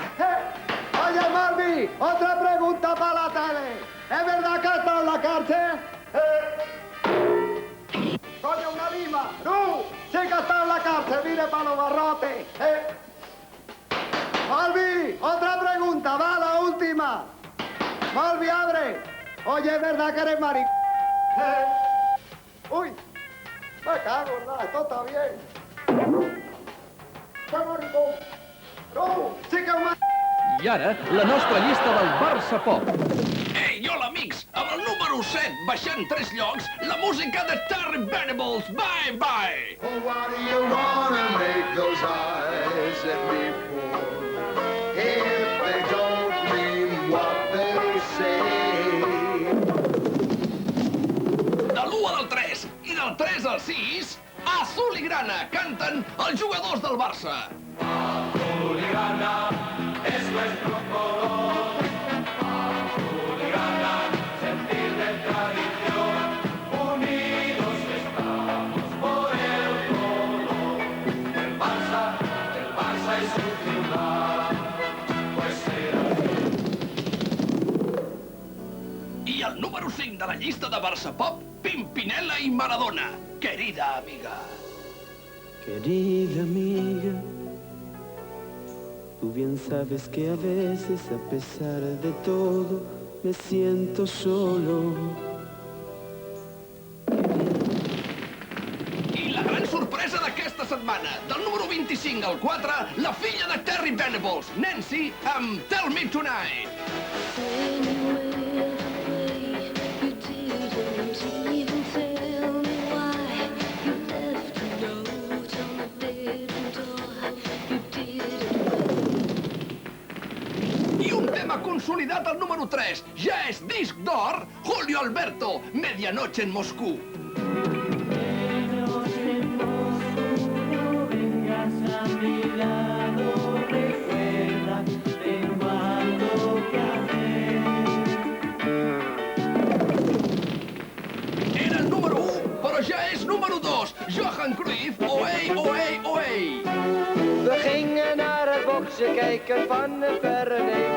K: Oye, Marvi, otra pregunta para la tele. ¿Es verdad que has estado en la cárcel? ¡Coño, una lima! ¡No! ¡Sí que has estado en la cárcel! ¡Mire para los barrotes! Marvi, otra pregunta, va, la última. Marvi, abre. Oye, ¿es verdad que eres maric... Uy, me cago, ¿verdad? Esto está bien. ¡Qué maricón! No, sí que un
B: I ara, la nostra llista del Barça Pop.
D: Ei, hola, amics! Amb el número 7, baixant 3 llocs, la música de Terry Venables. Bye, bye!
K: Oh, why do you wanna make those eyes at me for? If they don't mean what they say.
D: De l'1 al 3 i del 3 al 6, Azul i Grana canten els jugadors del Barça. Azul y Grana es nuestro color. Azul y Grana, sentir de tradición. Unidos estamos por el color. El Barça y su ciudad, pues será. I el número 5 de la llista de Barça Pop, Pimpinela y Maradona. Querida amiga.
A: Querida amiga, tú bien sabes que a veces, a pesar de todo, me siento solo.
D: I la gran sorpresa d'aquesta setmana, del número 25 al 4, la filla de Terry Venables, Nancy, amb Tell Me Tonight. I un tema consolidat al número 3, ja és disc d'or, Julio Alberto, Medianoche en Moscú. Era el número 1, però ja és número 2, Johan Cruyff, oei, oei, oei.
H: We gingen naar het boksen kijken van de verre neef.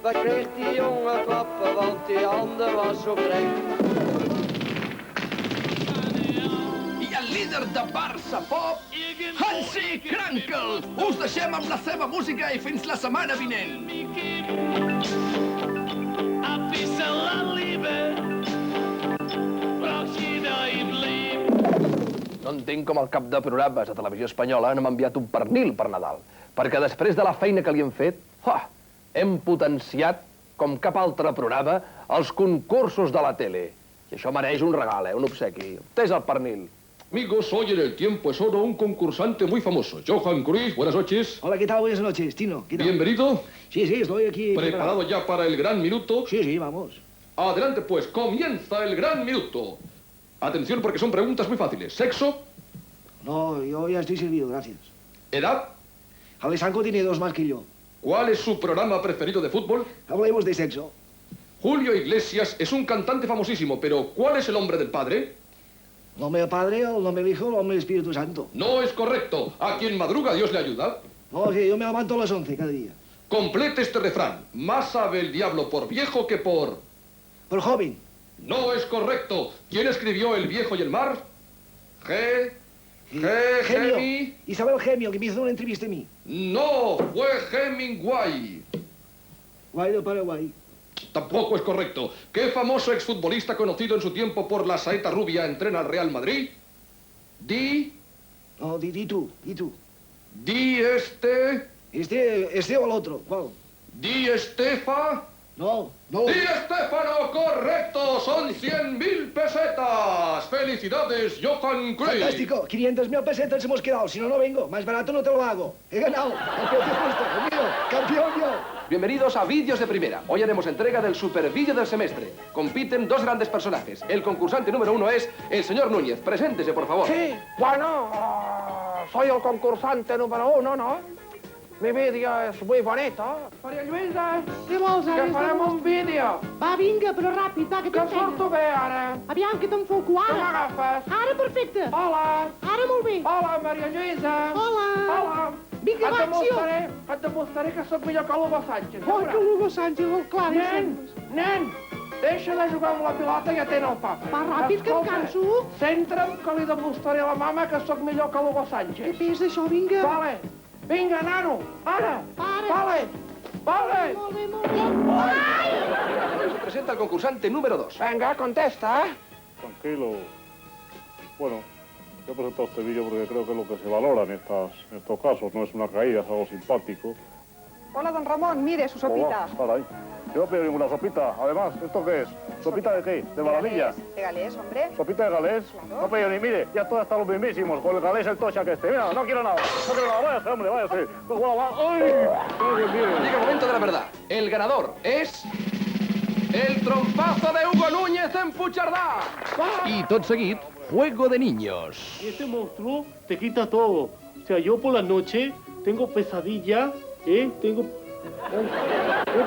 H: Wat kreeg die jongen klappen, want die handen was zo vrij.
D: I el líder de Barça Pop, Hansi Krankel. Us deixem amb la seva música i fins la setmana vinent.
F: A piece of la libertad.
B: No entenc com el cap de programes de Televisió Espanyola no m'ha enviat un pernil per Nadal, perquè després de la feina que li hem fet, hem potenciat, com cap altre programa, els concursos de la tele. I això mereix un regal, un obsequi. Té el pernil.
M: Amigos, hoy en El Tiempo es Oro un concursante muy famoso, Johan Cruyff. Buenas noches.
E: Hola, ¿qué tal? Buenas noches, Tino. ¿Qué tal?
M: Bienvenido.
E: Sí, estoy aquí.
M: ¿Preparado ya para el gran minuto?
E: Sí, vamos.
M: Adelante, pues, comienza el gran minuto. Atención, porque son preguntas muy fáciles. ¿Sexo?
E: No, yo ya estoy servido, gracias.
M: ¿Edad?
E: Alessandro tiene 2 más que yo.
M: ¿Cuál es su programa preferido de fútbol?
E: Hablemos de sexo.
M: Julio Iglesias es un cantante famosísimo, pero ¿cuál es el nombre del padre?
E: El nombre del Padre, el nombre del Hijo, el nombre del Espíritu Santo.
M: No es correcto. A quien madruga, Dios le ayuda.
E: No, sí, yo me levanto a las 11 cada día.
M: Complete este refrán. Más sabe el diablo por viejo que por...
E: Por joven.
M: No es correcto. ¿Quién escribió El viejo y el mar?
E: Gemio. Isabel Gemio, que me hizo una entrevista a mí.
M: No, fue Hemingway.
E: Guay del Paraguay.
M: Tampoco es correcto. ¿Qué famoso exfutbolista conocido en su tiempo por la saeta rubia entrena al Real Madrid?
E: No, di tú.
M: Este
E: o el otro, ¿cuál?
M: Di Estefa.
E: No.
M: Di Estefano, correcto. Son 100.000 pesetas. Felicidades, Johan Cruyff.
E: Fantástico. 500.000 pesetas hemos quedado. Si no, no vengo. Más barato no te lo hago. He ganado. Campeón yo.
B: Bienvenidos a Vídeos de Primera. Hoy haremos entrega del supervídeo del semestre. Compiten 2 grandes personajes. El concursante número 1 es el señor Núñez. Preséntese, por favor.
C: Sí, bueno, soy el concursante número 1, ¿no? Mi vídeo es muy bonito. Maria Lluïsa,
I: Què vols, ara?
C: que farem un vídeo.
I: Va, vinga, però ràpid, va, que
C: Que
I: tinc feina.
C: surto bé, ara.
I: Aviam, que t'enfoco,
C: Que
I: ara.
C: m'agafes?
I: Ara, perfecte.
C: Hola.
I: Ara, molt bé.
C: Hola, Maria Lluïsa.
I: Hola. Vinga, va, acció.
C: Et demostraré que sóc millor que l'Hugo Sánchez.
I: Oh, que l'Hugo Sánchez, el clar.
C: Nen, deixa de jugar amb la pilota i atén el papa.
I: Va ràpid, que em canso.
C: Centra'm que li demostraré a la mama que sóc millor que l'Hugo Sánchez.
I: Què pes d'això, vinga.
C: Vale. Vinga, nano, ara. Vale.
I: Molt bé.
B: Se presenta el concursante número 2.
C: Venga, contesta.
J: Tranquilo. Bueno, yo he presentado este vídeo porque creo que es lo que se valora en estos casos. No es una caída, es algo simpático.
N: Hola, don Ramón, mire su sopita.
J: Hola, caray. Yo no pido ninguna sopita. Además, ¿esto qué es? ¿Sopita de qué? ¿De maravilla?
N: De galés, hombre.
J: ¿Sopita de galés? No pido ni, mire, ya todos están los mismísimos, con el galés el tocha que esté. Mira, no quiero nada, váyase, hombre, váyase. Pues bueno, va. ¡Ay!
B: Llega el momento de la verdad. El ganador es... el trompazo de Hugo Núñez en Puigcerdà. Y tot seguit, Juego de Niños.
J: Y este monstruo te quita todo. O sea, yo por la noche tengo pesadilla, tengo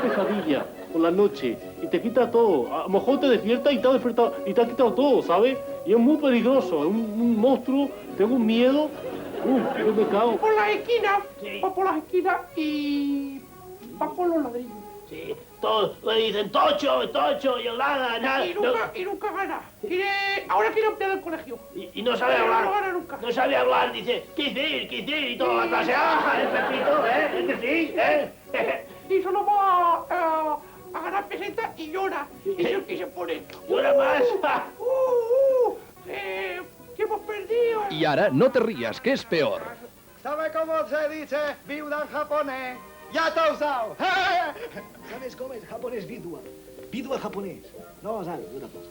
J: pesadilla por la noche y te quita todo. A lo mejor te despierta y te ha despertado y te ha quitado todo, ¿sabes? Y es muy peligroso, es un monstruo, tengo un miedo. Yo me cago.
C: Por la esquina, va por las esquinas y va por los ladrillos.
F: Sí, todos le dicen tocho, y el nada.
C: Y nunca gana. Ahora quiere optar al colegio.
F: Y no sabe hablar.
C: No gana nunca.
F: No sabe hablar, dice, ¿qué decir? Y toda la clase, el Pepito, es que sí,
C: Y solo va a ganar pesetas y llora. Y se pone...
F: Llora más.
C: ¿Qué hemos perdido?
B: Y ahora, no te rías, que es peor.
K: ¿Sabe cómo se dice viuda en japonés? ¡Ya te he usado!
E: ¿Sabes cómo es japonés vidua? Vidua japonés. No lo sabes, una cosa.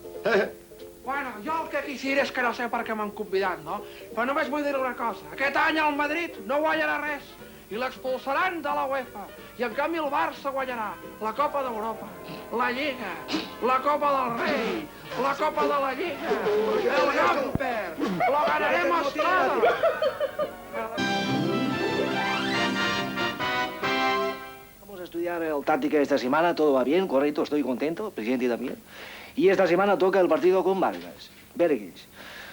C: Bueno, jo el que quisiera és que no sé per què m'han convidat, no? Però només vull dir una cosa. Aquest any el Madrid no guanyarà res i l'expulsaran de la UEFA. I en canvi el Barça guanyarà la Copa d'Europa, la Lliga, la Copa del Rei, la Copa de la Lliga, el Gamper, lo ganaremos todo.
E: Vamos a estudiar el táctica esta semana, todo va bien, correcto, estoy contento, presidente también. Y esta semana toca el partido con Bergues.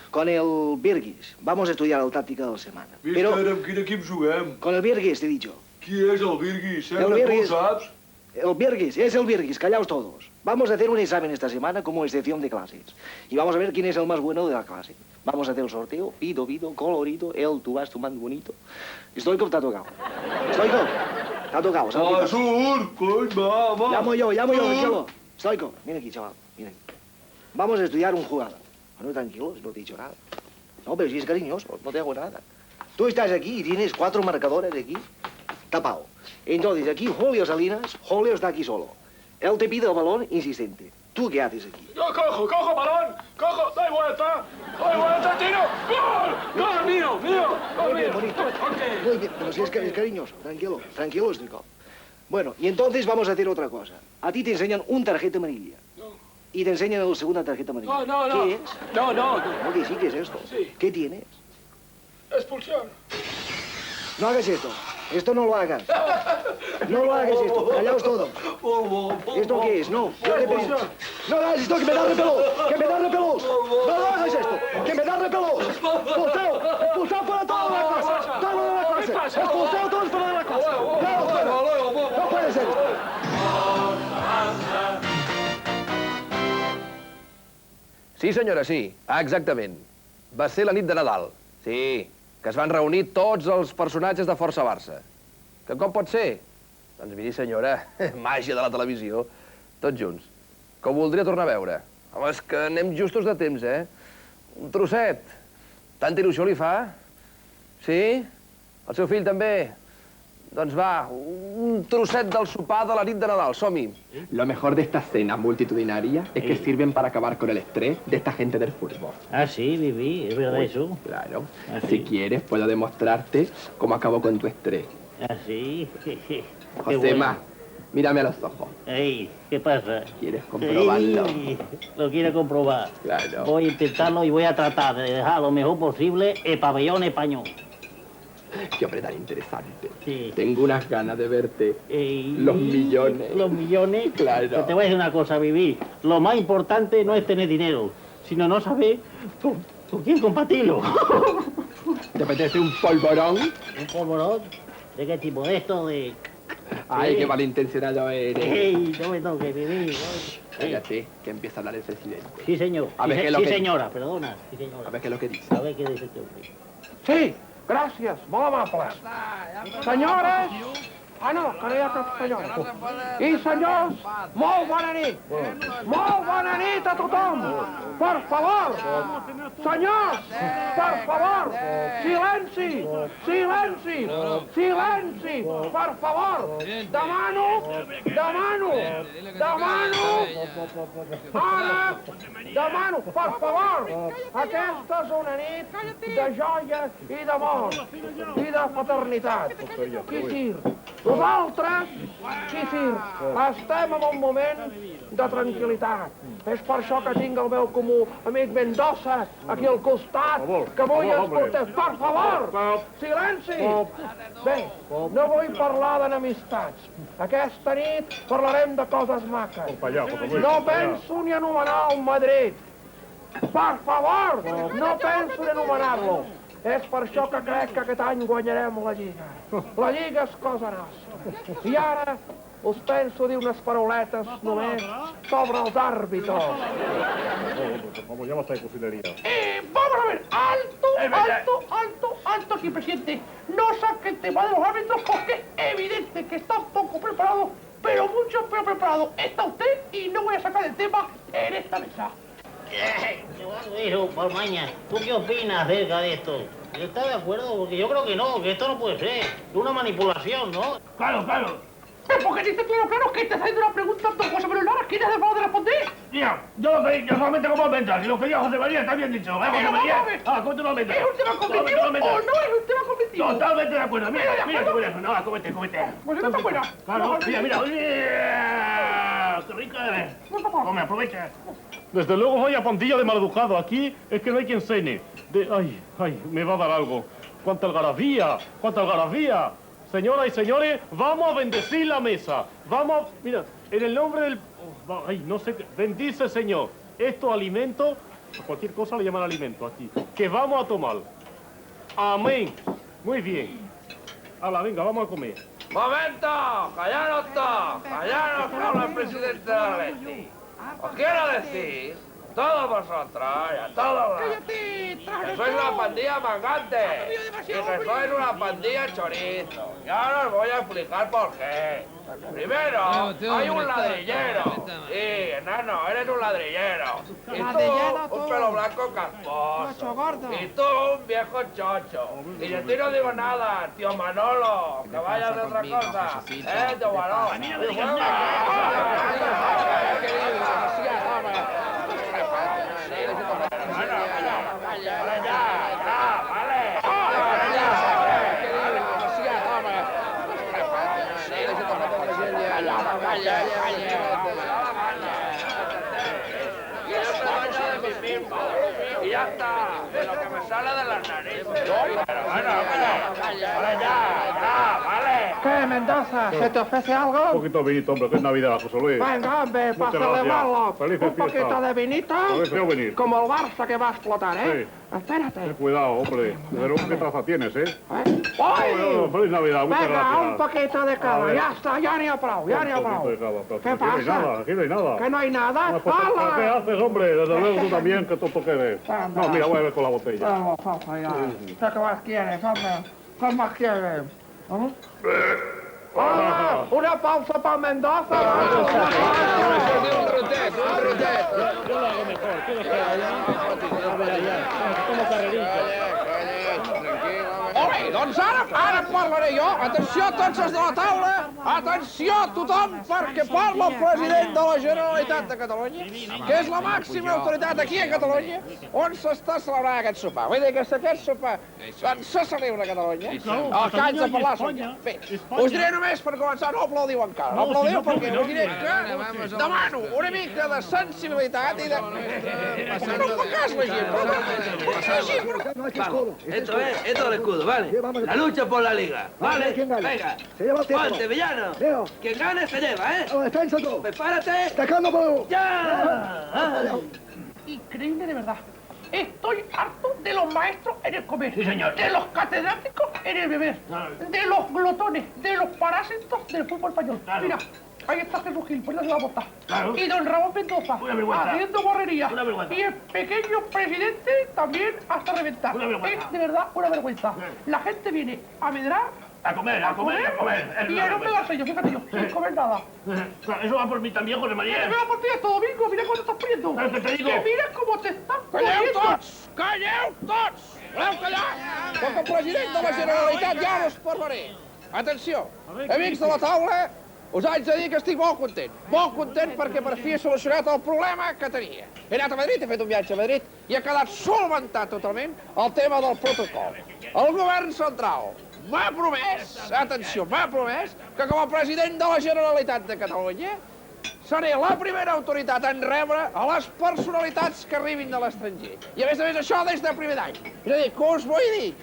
E: Con el Birguis. Vamos a estudiar el táctica de la semana.
M: Però... amb quin equip juguem?
E: Con el Birguis, te he dicho.
M: Qui és el Birguis?
E: El Birguis.
M: Tu ho saps?
E: El Birguis, es el Birguis, callaos todos. Vamos a hacer un examen esta semana como excepción de clases. Y vamos a ver quién es el más bueno de la clase. Vamos a hacer el sorteo, pido, colorido, tú vas, tu man bonito. Stoikov te ha tocado. Stoikov, te ha tocado.
M: Va.
E: Llamo yo, tranquilo. Stoikov, mira aquí, chaval, mira aquí. Vamos a estudiar un jugador. Bueno, tranquilos, no te he dicho nada. No, pero si es cariñoso, no te hago nada. Tú estás aquí y tienes 4 marcadores aquí, tapado. Entonces aquí Julio Salinas, Julio está aquí solo. Él te pide el balón insistente. ¿Tú qué haces aquí?
D: Yo cojo balón, doy vuelta, tiro. ¡Gol! ¡Mío!
E: Muy bien, bonito. Muy bien, pero si es cariñoso. Tranquilo, Strikov. Bueno, y entonces vamos a hacer otra cosa. A ti te enseñan un tarjeta amarilla. Y te enseñan la segunda tarjeta amarilla.
D: No.
E: ¿Qué es?
D: No.
E: ¿No que sí? ¿Qué es esto?
D: Sí.
E: ¿Qué tienes?
D: Expulsión.
E: No hagas esto. Esto no lo hagas. No lo hagas esto. Callaos todos. ¿Esto qué es? No. Yo te pido. No hagas esto, que me da repelos. Que me da repelos. No hagas esto. Que me da repelos. Expulsado fuera todo de la clase. Todo de la clase. Expulsado todos fuera de la clase. No puede ser esto.
B: Sí, senyora, sí. Exactament. Va ser la nit de Nadal. Sí, que es van reunir tots els personatges de Força Barça. Que com pot ser? Doncs miri, senyora, màgia de la televisió. Tots junts. Que ho voldria tornar a veure. Home, és que anem justos de temps, eh? Un trosset. Tanta il·lusió li fa? Sí? El seu fill també? Doncs va, un trosset del sopar de la nit de Nadal, som-hi.
O: Lo mejor de esta cena multitudinaria es que sirven para acabar con el estrés de esta gente del fútbol.
P: Ah, sí, Vivi, ¿es verdad eso?
O: Claro.
P: ¿Ah, sí?
O: Si quieres, puedo demostrarte cómo acabo con tu estrés.
P: Ah, sí.
O: Josema, mírame a los ojos.
P: Ey, ¿qué pasa?
O: ¿Quieres comprobarlo?
P: Ey, lo quiere comprobar.
O: Claro.
P: Voy a intentarlo y voy a tratar de dejar lo mejor posible el pabellón español.
O: Qué hombre tan interesante.
P: Sí.
O: Tengo unas ganas de verte.
P: Ey,
O: Los millones.
P: ¿Los millones?
O: Claro.
P: Pero te voy a decir una cosa, Vivi. Lo más importante no es tener dinero, sino no saber con quién compartirlo.
O: ¿Te apetece un polvorón?
P: ¿Un polvorón? ¿De qué tipo? ¿De esto de...?
O: Ay, qué malintencionado eres.
P: Ey, no me toques, Vivi.
O: Cállate, que empieza a hablar el presidente.
P: Sí, señor.
O: A ver
P: sí,
O: qué es lo que
P: señora, perdona. Sí, señora.
O: A ver qué es lo que dice.
P: A ver qué dice este hombre.
C: Sí, gràcies, molt amables. Senyores... Ah, no, que no hi ha cap senyora. I senyors, molt bona nit. Molt bona nit a tothom. Per favor. Senyors, per favor. Silenci. Per favor. Demano. Ara, demano, per favor. Aquesta és una nit de joia i d'amor i de fraternitat. Quisir. Nosaltres, Quisir, estem en un moment de tranquil·litat. És per això que tinc el meu comú amic Mendoza aquí al costat, que vull escoltar. Per favor, silenci! Bé, no vull parlar d'enemistats. Aquesta nit parlarem de coses maques. No penso ni anomenar el Madrid. Per favor, no penso ni anomenar-lo. És per això que crec que aquest any guanyarem la Lliga. La Lliga és cosa nostra. I ara us penso dir unes parauletes només sobre els àrbitres.
J: Vamos, ya basta de cocinería.
I: Vamos a ver, alto aquí, presidente. No saque el tema de los árbitros porque es evidente que está un poco preparado, pero mucho peor preparado está usted y no voy a sacar el tema en esta mesa.
P: Hijo, Palmaña, ¿tú qué opinas acerca de esto? ¿Estás de acuerdo? Porque yo creo que no, que esto no puede ser. Es una manipulación, ¿no?
I: Claro. Pero porque dice claro que te está haciendo una pregunta a José Manuel Lara. ¿Quieres hacer el favor de responder?
F: Mira, yo lo que yo solamente como almendras, y lo que diga José María está bien dicho. José María, cómete una almendra.
I: ¿Es un tema conventivo o no es un tema conventivo?
F: Totalmente de acuerdo. Mira, no, cómete.
I: Pues no está buena.
F: Claro, mira. Qué rica eres. Come, aprovecha.
J: Desde luego vaya pandilla de maleducado. Aquí es que no hay quien cene. Ay, me va a dar algo. ¡Cuánta algarabía! Señoras y señores, vamos a bendecir la mesa. Mira, en el nombre del... no sé qué. Bendice, Señor. Estos alimentos, a cualquier cosa le llaman alimento aquí, que vamos a tomar. Amén. Muy bien. Hala, venga, vamos a comer.
D: ¡Momento! ¡Callaros todos! ¡Callaros que habla el presidente de la Leti! Os quiero decir, a todos vosotros y a todos los... que sois una pandilla mangante y que sois una pandilla chorizo. Y ahora os voy a explicar por qué. Primero, hay un ladrillero. Sí, enano, eres un ladrillero. Y tú, un pelo blanco casposo. Y tú, un viejo chocho. Y de ti no digo nada, tío Manolo. Que vayas de otra cosa. Tío Manolo.
F: A mí no me digas nada.
D: Y ya está, de lo que me sale de las narices. Pero bueno, vale, ya, vale.
C: ¿Qué, Mendoza? ¿Se te ofrece algo?
J: Un poquito de vinito, hombre, que es Navidad, José Luis.
C: Venga, hombre, para
J: Muchas gracias.
C: celebrarlo.
J: Felices
C: Un poquito
J: fiestas.
C: de vinito.
J: Deseo venir.
C: Como el Barça que va a explotar, ¿eh? Espérate.
J: Ten cuidado, hombre. De luego qué traza tienes, ¿eh?
C: ¡Ay!
J: Feliz Navidad, muchas
C: Venga,
J: gracias.
C: un poquito de
J: A
C: cada.
J: ver.
C: Ya está, ya ni a prou, ya ni a prou. ¿Qué
J: Aquí no hay
C: pasa?
J: nada, aquí no hay nada.
C: ¿Que no hay nada?
J: Pues,
C: ¡Hala!
J: ¿qué haces, hombre? Desde luego tú también, que tonto que eres. No, mira, voy a ver con la botella.
C: Vamos, papá, ya. ¿Qué más quieres, hombre? ¿Qué más quieres? ¿Vamos? ¡Hola! Una pausa para Mendoza.
D: Un rotet.
F: Yo lo hago mejor, tú lo quieras ya. Como carrerita.
D: Home, doncs ara parlaré jo. Atenció, tots els de la taula. Atenció, tothom, perquè parla el president de la Generalitat de Catalunya, que és la màxima autoritat aquí a Catalunya, on s'està celebrant aquest sopar. Vull dir que si aquest sopar se celebra a Catalunya, el que haig de parlar són... Bé, us diré només per començar, no aplaudiu encara. No aplaudiu perquè us diré que demano una mica de sensibilitat i de... No em fa cas la gent,
R: Vamos, esto es el escudo, ¿vale? La lucha por la liga, ¿vale? Venga, ponte, villano. Quien gane se lleva, ¿eh?
K: Defensa tú.
R: Prepárate.
K: Sacando por...
R: ¡Ya!
I: Increíble de verdad. Estoy harto de los maestros en el comer. Sí, señor. De los catedráticos en el beber. De los glotones, de los parásitos del fútbol español. Mira, ahí está Jesús Gil, por eso se va a votar. Y don Ramón Mendoza, haciendo borrería. Y el pequeño presidente también hasta reventar. Es de verdad una vergüenza. La gente viene a medrar.
F: A comer.
I: Y a no pegarse yo, fíjate yo, sin comer nada.
F: Eso va por mí también, José María.
I: Me va por ti esto, Domingo, mira cómo te estás poniendo.
F: ¿Sabes qué te digo?
I: Que mira cómo te estás
D: Calleu
I: poniendo.
D: tots! Calleu tots! Voleu callar? Com que president de la Generalitat ja us parlaré. Atenció, amics de la taula, us haig de dir que estic molt content perquè per fi he solucionat el problema que tenia. He anat a Madrid, he fet un viatge a Madrid i ha quedat solventat totalment el tema del protocol. El govern central m'ha promès, atenció, m'ha promès que com a president de la Generalitat de Catalunya seré la primera autoritat en rebre a les personalitats que arribin de l'estranger. I a més, això des del primer d'any. És a dir, que us vull dir,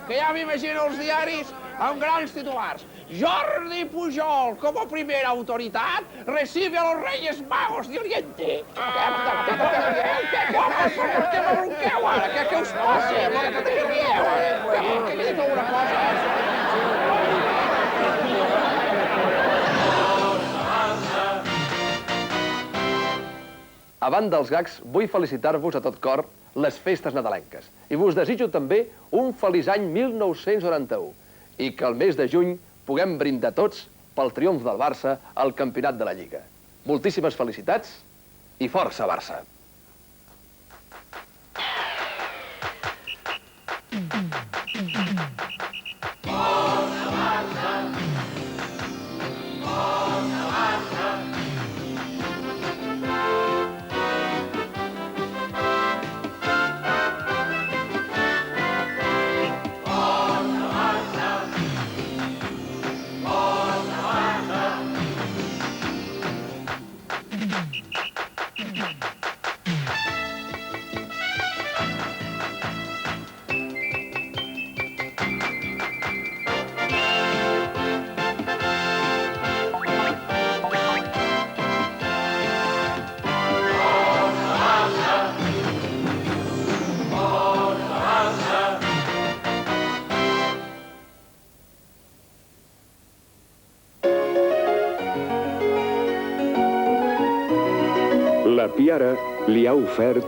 D: que ja m'imagino els diaris amb grans titulars. Jordi Pujol, com a primera autoritat, recibe a los Reyes Magos de Oriente. Què me bronqueu ara? Què us passa? Que te rieu ara? Que he dit alguna cosa?
B: A banda dels gags, vull felicitar-vos a tot cor les festes nadalenques. I vos desitjo també un feliç any 1991 i que el mes de juny puguem brindar tots pel triomf del Barça al campionat de la Lliga. Moltíssimes felicitats i força Barça!
G: La Piara li ha ofert